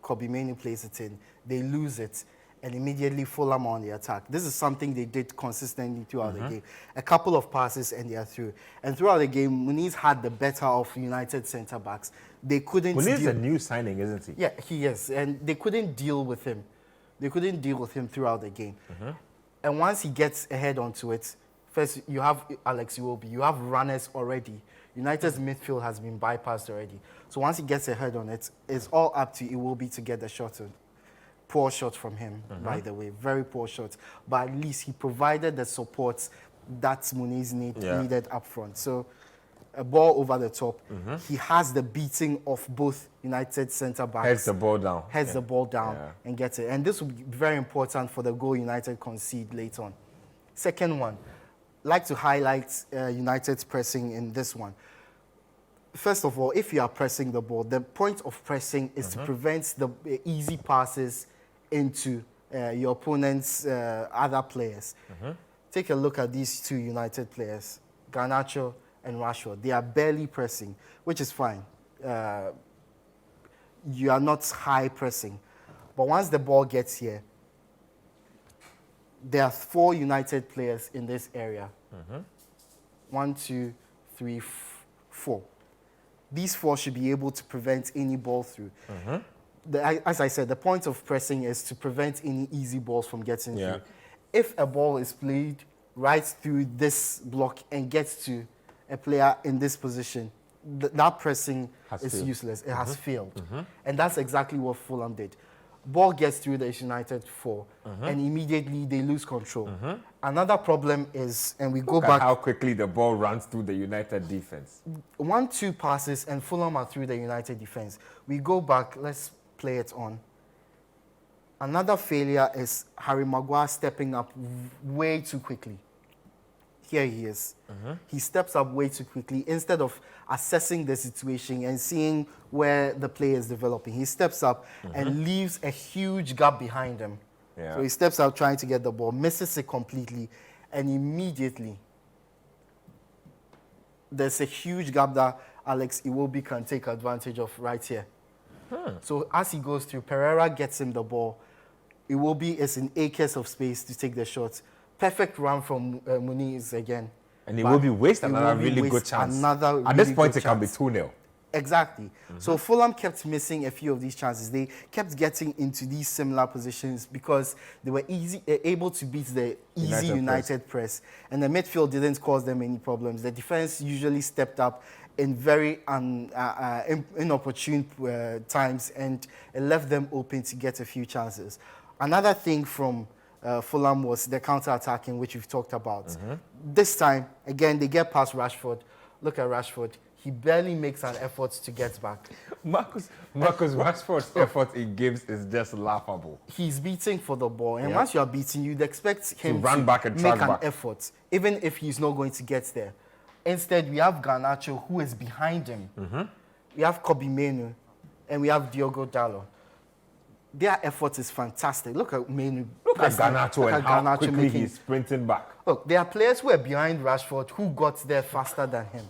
Kobe Mainoo plays it in. They lose it. And immediately Fulham on the attack. This is something they did consistently throughout the game. A couple of passes and they are through. And throughout the game, Muniz had the better of United centre-backs. They couldn't Muniz is a new signing, isn't he? Yeah, he is. And they couldn't deal with him. They couldn't deal with him throughout the game. And once he gets ahead onto it, first you have Alex Iwobi. You have runners already. United's midfield has been bypassed already. So once he gets ahead on it, it's all up to Iwobi to get the shot in. Poor shot from him, by the way. Very poor shot. But at least he provided the support that Muniz needed up front. So a ball over the top. He has the beating of both United centre-backs. Heads the ball down. Heads the ball down and gets it. And this will be very important for the goal United concede later on. Second one, like to highlight United's pressing in this one. First of all, if you are pressing the ball, the point of pressing is to prevent the easy passes into your opponent's other players. Take a look at these 2 United players, Garnacho and Rashford. They are barely pressing, which is fine. You are not high pressing. But once the ball gets here, there are 4 United players in this area. 1, 2, 3, 4. These 4 should be able to prevent any ball through. As I said, the point of pressing is to prevent any easy balls from getting through. If a ball is played right through this block and gets to a player in this position, that pressing is useless. It has failed. And that's exactly what Fulham did. Ball gets through the United 4, and immediately they lose control. Another problem is, and we go back... how quickly the ball runs through the United defense. 1, 2 passes, and Fulham are through the United defense. We go back, let's play it on. Another failure is Harry Maguire stepping up way too quickly. Here he is. He steps up way too quickly. Instead of assessing the situation and seeing where the play is developing, he steps up and leaves a huge gap behind him. So he steps out trying to get the ball, misses it completely, and immediately there's a huge gap that Alex Iwobi can take advantage of right here. So as he goes through, Pereira gets him the ball. Iwobi is in acres of space to take the shot. Perfect run from Muniz again. And Iwobi wastes another Iwobi really good wastes chance. another At this really point, good it can be chance. 2-0. Exactly. So Fulham kept missing a few of these chances. They kept getting into these similar positions because they were able to beat the easy United press. And the midfield didn't cause them any problems. The defense usually stepped up in very inopportune times, and it left them open to get a few chances. Another thing from Fulham was the counter-attacking, which we've talked about. This time, again, they get past Rashford. Look at Rashford. He barely makes an effort to get back. Marcus Rashford's effort in games is just laughable. He's beating for the ball, and once you are beating, you'd expect him run back and make track an back. effort, even if he's not going to get there. Instead, we have Garnacho, who is behind him. We have Kobe Menu, and we have Diogo Dalot. Their effort is fantastic. Look at Menu. Look at Garnacho and how Garnacho quickly he's sprinting back. Look, there are players who are behind Rashford who got there faster than him.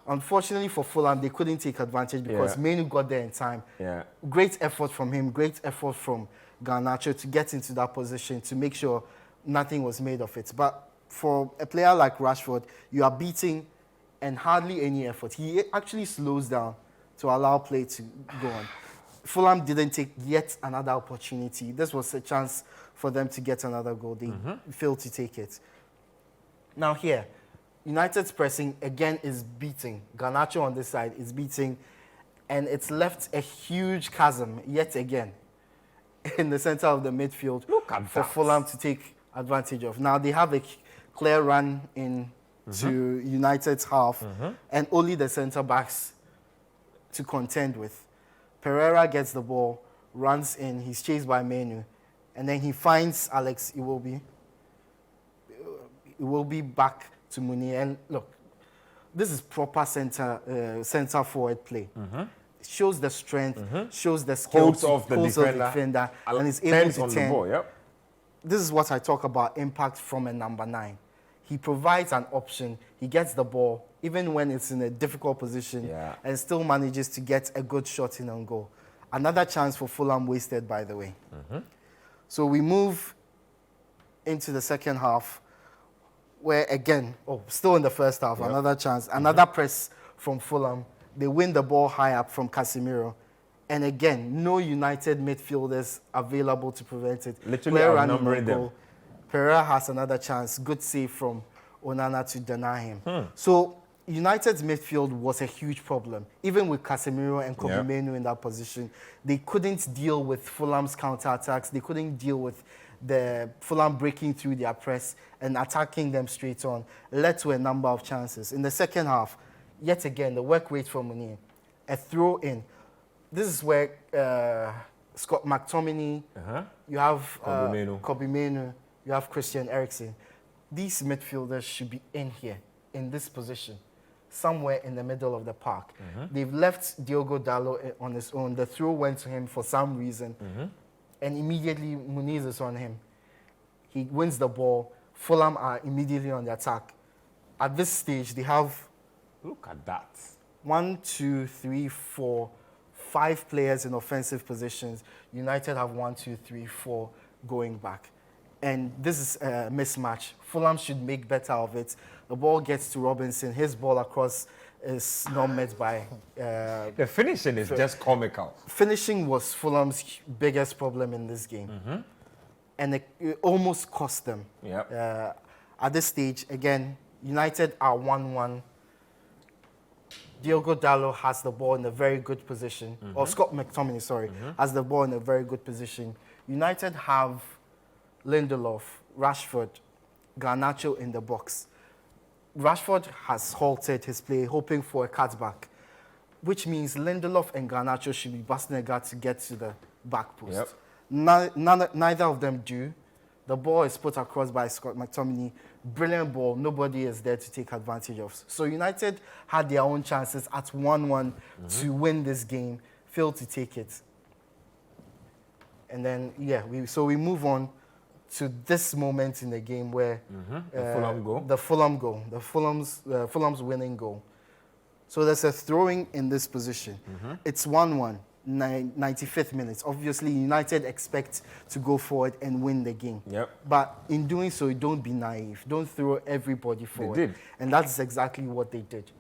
Unfortunately for Fulham, they couldn't take advantage because Menu got there in time. Yeah. Great effort from him, great effort from Garnacho to get into that position to make sure nothing was made of it. But for a player like Rashford, you are beating and hardly any effort. He actually slows down to allow play to go on. Fulham didn't take yet another opportunity. This was a chance for them to get another goal. They failed to take it. Now here, United's pressing again is beating. Garnacho on this side is beating, and it's left a huge chasm yet again in the center of the midfield for Fulham to take advantage of. Now they have a clear run in to United's half, and only the center backs to contend with. Pereira gets the ball, runs in, he's chased by Menu, and then he finds Alex Iwobi. Iwobi back to Muni, and look, this is proper center forward play. It shows the strength, shows the skill, Holds off the defender, and is able to on turn. the ball. Yep. This is what I talk about, impact from a number 9. He provides an option. He gets the ball, even when it's in a difficult position, and still manages to get a good shot in on goal. Another chance for Fulham wasted, by the way. So we move into the second half, where again, still in the first half, another chance, another press from Fulham. They win the ball high up from Casemiro. And again, no United midfielders available to prevent it. Literally outnumbering them. Pereira has another chance. Good save from Onana to deny him. So United's midfield was a huge problem. Even with Casemiro and Kobe Menu in that position, they couldn't deal with Fulham's counterattacks. They couldn't deal with the Fulham breaking through their press and attacking them straight on. It led to a number of chances. In the second half, yet again, the work rate from Munir, a throw in. This is where Scott McTominay, you have Kobe Menu, you have Christian Eriksen. These midfielders should be in here, in this position, somewhere in the middle of the park. They've left Diogo Dalot on his own. The throw went to him for some reason, and immediately Muniz is on him. He wins the ball. Fulham are immediately on the attack. At this stage, they have... Look at that. 1, 2, 3, 4, 5 players in offensive positions. United have 1, 2, 3, 4 going back. And this is a mismatch. Fulham should make better of it. The ball gets to Robinson. His ball across is not met by... the finishing is just comical. Finishing was Fulham's biggest problem in this game. And it almost cost them. At this stage, again, United are 1-1. Diogo Dalot has the ball in a very good position. Or Scott McTominay, sorry, has the ball in a very good position. United have Lindelof, Rashford, Garnacho in the box. Rashford has halted his play, hoping for a cutback, which means Lindelof and Garnacho should be busting a gut to get to the back post. Neither of them do. The ball is put across by Scott McTominay. Brilliant ball. Nobody is there to take advantage of. So United had their own chances at 1-1 to win this game, failed to take it. And then, we move on to this moment in the game where the Fulham's winning goal. So there's a throwing in this position. It's 1-1. 95th minute. Obviously, United expect to go forward and win the game. Yep. But in doing so, don't be naive. Don't throw everybody forward. They did. And that's exactly what they did.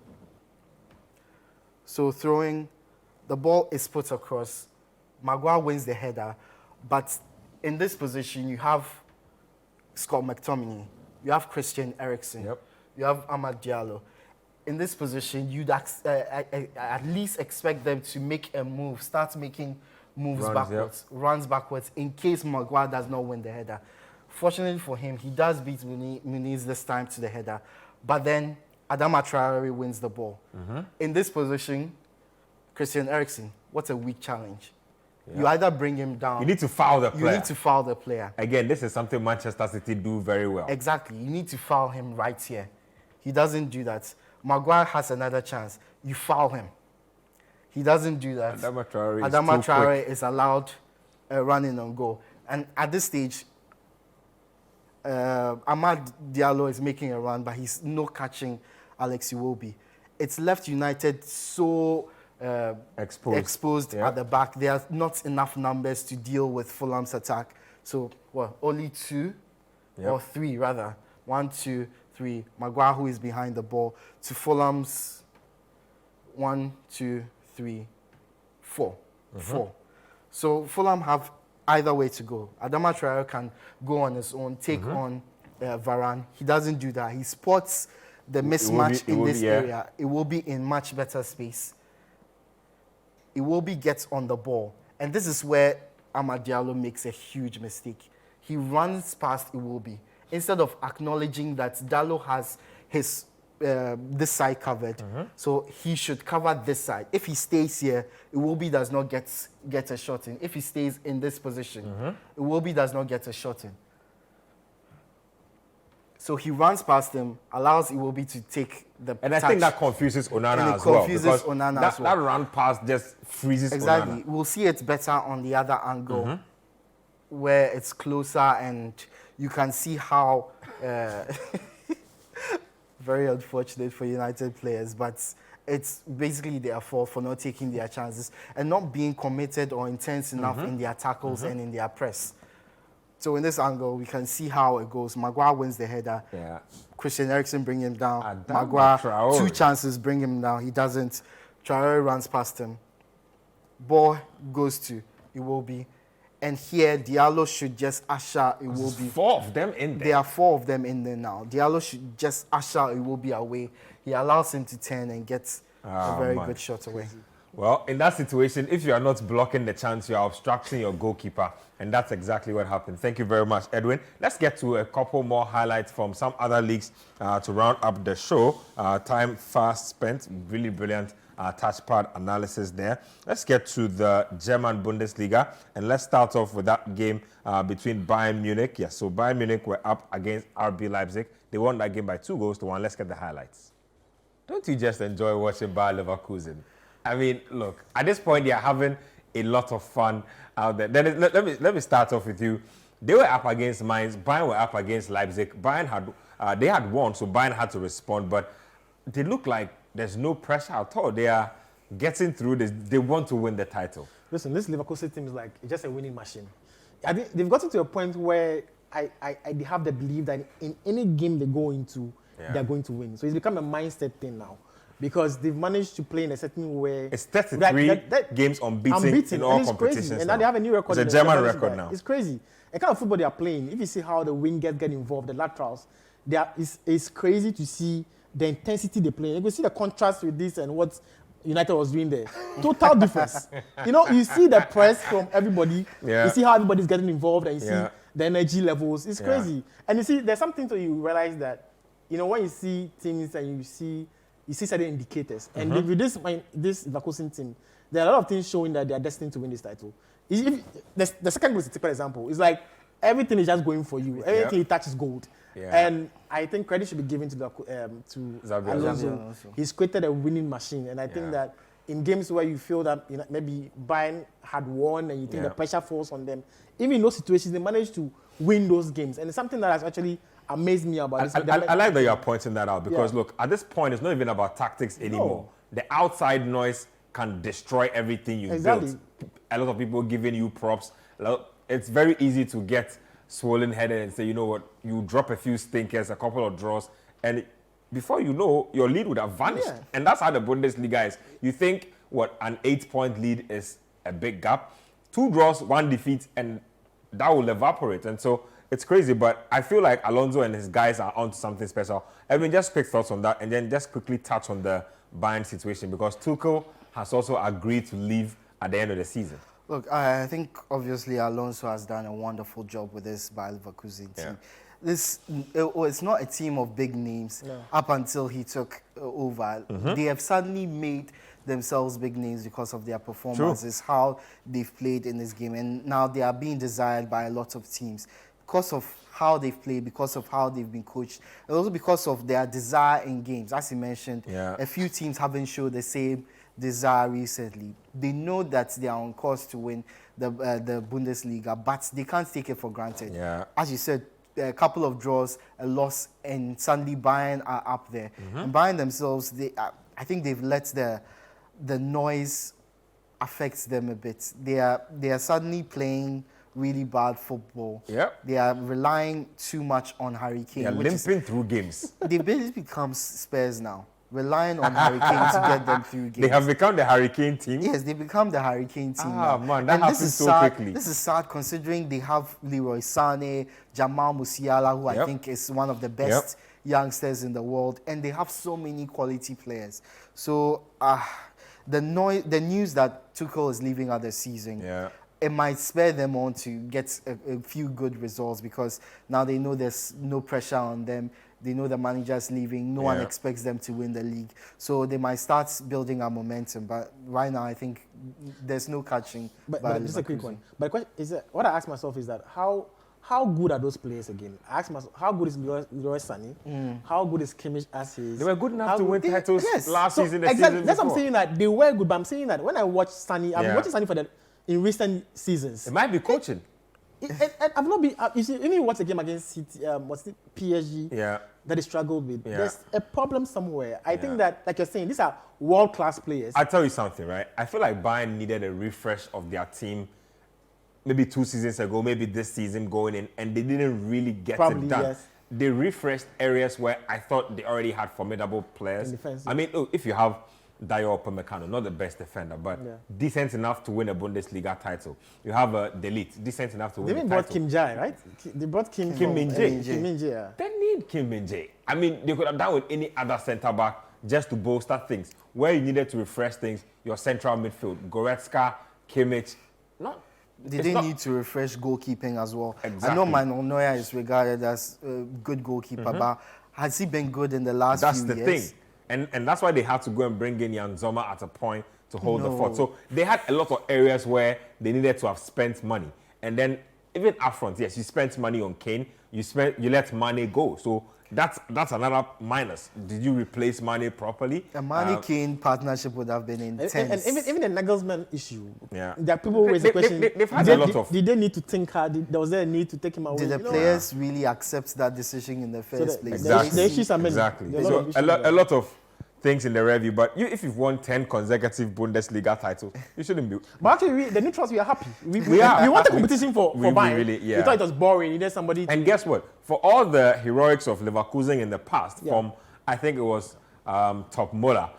So throwing, the ball is put across. Maguire wins the header. But in this position, you have Scott McTominay. You have Christian Eriksen. Yep. You have Amad Diallo. In this position, you'd at least expect them to make a move, start making moves runs backwards, in case Maguire does not win the header. Fortunately for him, he does beat Muniz this time to the header. But then Adama Traore wins the ball. In this position, Christian Eriksen, what a weak challenge. Yeah. You either bring him down. You need to foul the player. You need to foul the player. Again, this is something Manchester City do very well. Exactly. You need to foul him right here. He doesn't do that. Maguire has another chance. You foul him. He doesn't do that. Adama Traore is allowed a run in on goal. And at this stage, Amad Diallo is making a run, but he's not catching Alex Iwobi. It's left United so exposed at the back. There are not enough numbers to deal with Fulham's attack. So, only two or three, rather. 1, 2, 3. Maguire, who is behind the ball, to Fulham's 1, 2, 3, 4. 4. So Fulham have either way to go. Adama Traore can go on his own, take on Varane. He doesn't do that. He spots the mismatch in this area. It will be in much better space. Iwobi gets on the ball. And this is where Amad Diallo makes a huge mistake. He runs past Iwobi instead of acknowledging that Diallo has his this side covered. So he should cover this side. If he stays here, Iwobi does not get a shot in. If he stays in this position, Iwobi does not get a shot in. So he runs past him, allows Iwobi to take the And touch. I think that confuses Onana as well. Because that run pass just freezes exactly. Onana. We'll see it better on the other angle where it's closer and you can see how very unfortunate for United players, but it's basically their fault for not taking their chances and not being committed or intense enough in their tackles and in their press. So in this angle, we can see how it goes. Maguire wins the header. Yeah. Christian Eriksen bring him down. Adama Maguire, Traore. 2 chances, bring him down. He doesn't. Traore runs past him. Ball goes to Iwobi. And here, Diallo should just usher Iwobi. 4 of them in there. There are 4 of them in there now. Diallo should just usher Iwobi away. He allows him to turn and gets a very good shot away. Well, in that situation, if you are not blocking the chance, you are obstructing your goalkeeper. And that's exactly what happened. Thank you very much, Edwin. Let's get to a couple more highlights from some other leagues to round up the show. Time fast spent. Really brilliant touchpad analysis there. Let's get to the German Bundesliga. And let's start off with that game between Bayern Munich. Yes, so Bayern Munich were up against RB Leipzig. They won that game by 2-1. Let's get the highlights. Don't you just enjoy watching Bayer Leverkusen? I mean, look, at this point, they are having a lot of fun out there. Then let me start off with you. They were up against Mainz. Bayern were up against Leipzig. Bayern had won, so Bayern had to respond. But they look like there's no pressure at all. They are getting through this. They want to win the title. Listen, this Leverkusen team is like just a winning machine. I think they've gotten to a point where I have the belief that in any game they go into, they're going to win. So it's become a mindset thing now. Because they've managed to play in a certain way. It's 33 games unbeaten in all competitions. And now they have a new record. It's a German record now. It's crazy. The kind of football they are playing, if you see how the wingers get involved, the laterals, it's crazy to see the intensity they play. You can see the contrast with this and what United was doing there. Total difference. You see the press from everybody. Yeah. You see how everybody's getting involved and you see the energy levels. It's crazy. And you see, there's something to you realize that, when you see teams and you see certain indicators. And with this Leverkusen team, there are a lot of things showing that they are destined to win this title. The second goal is a typical example. It's like everything is just going for you. Everything you touch is gold. Yeah. And I think credit should be given to Alonso. He's created a winning machine. And I think that in games where you feel that maybe Bayern had won and you think the pressure falls on them, even in those situations, they managed to win those games. And it's something that has actually amazed me about this. I like that you're pointing that out because look, at this point, it's not even about tactics anymore. The outside noise can destroy everything you've Exactly. built. A lot of people giving you props. It's very easy to get swollen headed and say, you know what, you drop a few stinkers, a couple of draws, and before you know, your lead would have vanished. Yeah. And that's how the Bundesliga is. You think, what, an 8-point lead is a big gap? 2 draws, 1 defeat, and that will evaporate. And so it's crazy, but I feel like Alonso and his guys are onto something special. Evan, just quick thoughts on that, and then just quickly touch on the Bayern situation, because Tuchel has also agreed to leave at the end of the season. Look, I think obviously Alonso has done a wonderful job with this Bayer Leverkusen team. It's not a team of big names up until he took over. They have suddenly made themselves big names because of their performances, how they've played in this game, and now they are being desired by a lot of teams because of how they've played, because of how they've been coached, and also because of their desire in games. As you mentioned, a few teams haven't showed the same desire recently. They know that they are on course to win the Bundesliga, but they can't take it for granted. As you said, a couple of draws, a loss, and suddenly Bayern are up there. And Bayern themselves, I think they've let the noise affect them a bit. They are suddenly playing really bad football. They are relying too much on Harry Kane. They are limping through games. They basically become Spurs now, relying on Harry Kane to get them through games. They have become the Hurricane team? Yes, they become the Hurricane team now. Man, that happens so quickly. This is sad considering they have Leroy Sané, Jamal Musiala, who I think is one of the best youngsters in the world, and they have so many quality players. So the news that Tuchel is leaving out the season, it might spur them on to get a few good results, because now they know there's no pressure on them. They know the manager's leaving. No one expects them to win the league. So they might start building our momentum. But right now, I think there's no catching. But just a quick one. But the question is, what I ask myself is that how good are those players again? I ask myself, how good is Leroy Sané? How good is Kimmich as his? They were good enough to win titles last season. That's what I'm saying, that they were good. But I'm saying that when I watch Sané, I've been watching Sané in recent seasons. It might be coaching. I've not been. You see, when you watch a game against Citi, what's it, PSG, that they struggled with. There's a problem somewhere. I think that, like you're saying, these are world-class players. I'll tell you something, right? I feel like Bayern needed a refresh of their team maybe 2 seasons ago, maybe this season going in, and they didn't really get it done. They refreshed areas where I thought they already had formidable players. I mean, look, if you have Dayo Upamecano, not the best defender, but decent enough to win a Bundesliga title. You have a Delete, decent enough to win a title. They brought Kim Jae, right? They brought Kim Min-jae. They need Kim Min-jae. I mean, they could have done with any other centre-back just to bolster things. Where you needed to refresh things, your central midfield, Goretzka, Kimmich, They didn't need to refresh goalkeeping as well. Exactly. I know Manuel Neuer is regarded as a good goalkeeper, but has he been good in the last few years? That's the thing. And that's why they had to go and bring in Jan Sommer at a point to hold the fort. So they had a lot of areas where they needed to have spent money. And then even up front, yes, you spent money on Kane, you let Mane go. So that's another minus. Did you replace Mane properly? The Mane-Kane partnership would have been intense. And even the Nagelsmann issue. There are people raise the question. They've had a lot of. Did they need to think hard? Was there a need to take him away? Did the players really accept that decision in the first place? Exactly. The issues are many. Exactly. So a lot of things in the review, but if you've won 10 consecutive Bundesliga titles, you shouldn't be. But actually, the neutrals, we are happy. We are. We want a competition for Bayern. Really, We thought it was boring. You needed somebody. And guess what? For all the heroics of Leverkusen in the past, from I think it was Top Muller,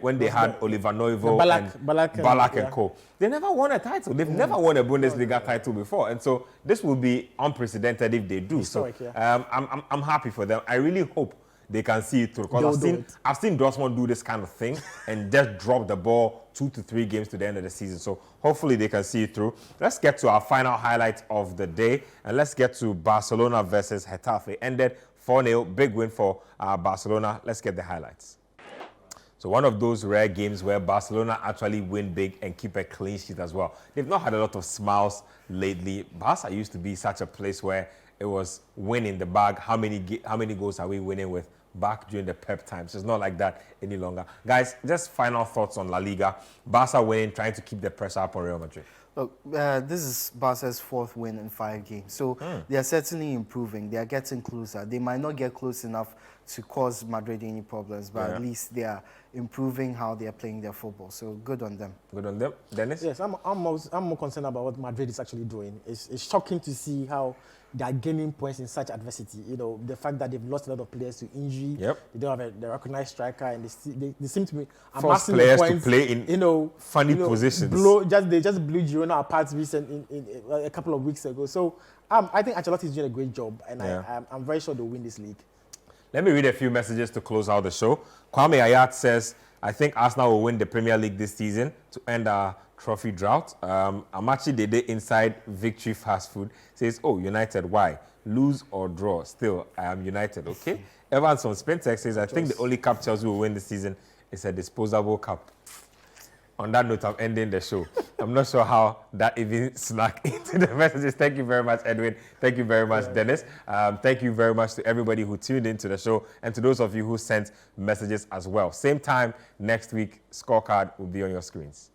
when they had Oliver Neuvel and Ballack and co. They never won a title. They've never won a Bundesliga title before, and so this will be unprecedented if they do. Historic, so I'm happy for them. I really hope they can see it through, because I've seen Dortmund do this kind of thing and just drop the ball 2 to 3 games to the end of the season. So hopefully they can see it through. Let's get to our final highlight of the day, and let's get to Barcelona versus Getafe. Ended 4-0, big win for Barcelona. Let's get the highlights. So one of those rare games where Barcelona actually win big and keep a clean sheet as well. They've not had a lot of smiles lately. Barca used to be such a place where it was winning the bag. How many goals are we winning with? Back during the Pep times. It's not like that any longer. Guys, just final thoughts on La Liga. Barca winning, trying to keep the pressure up on Real Madrid. Look, this is Barca's 4th win in 5 games. So they are certainly improving. They are getting closer. They might not get close enough to cause Madrid any problems, but at least they are improving how they are playing their football. So good on them. Good on them. Dennis? Yes, I'm more concerned about what Madrid is actually doing. It's shocking to see how they are gaining points in such adversity. You know, the fact that they've lost a lot of players to injury. Yep. They don't have the recognized striker, and they seem to be Force amassing players the points, to play in funny positions. They just blew Girona apart in a couple of weeks ago. So I think Ancelotti is doing a great job, and I'm very sure they'll win this league. Let me read a few messages to close out the show. Kwame Ayat says, I think Arsenal will win the Premier League this season to end our trophy drought. Amachi Dede inside Victory Fast Food says, oh, United, why? Lose or draw? Still, I am United, okay? Evans from Spintex says, I think the only cup Chelsea will win this season is a disposable cup. On that note, I'm ending the show. I'm not sure how that even snuck into the messages. Thank you very much, Edwin. Thank you very much, Dennis. Thank you very much to everybody who tuned into the show and to those of you who sent messages as well. Same time next week, Scorecard will be on your screens.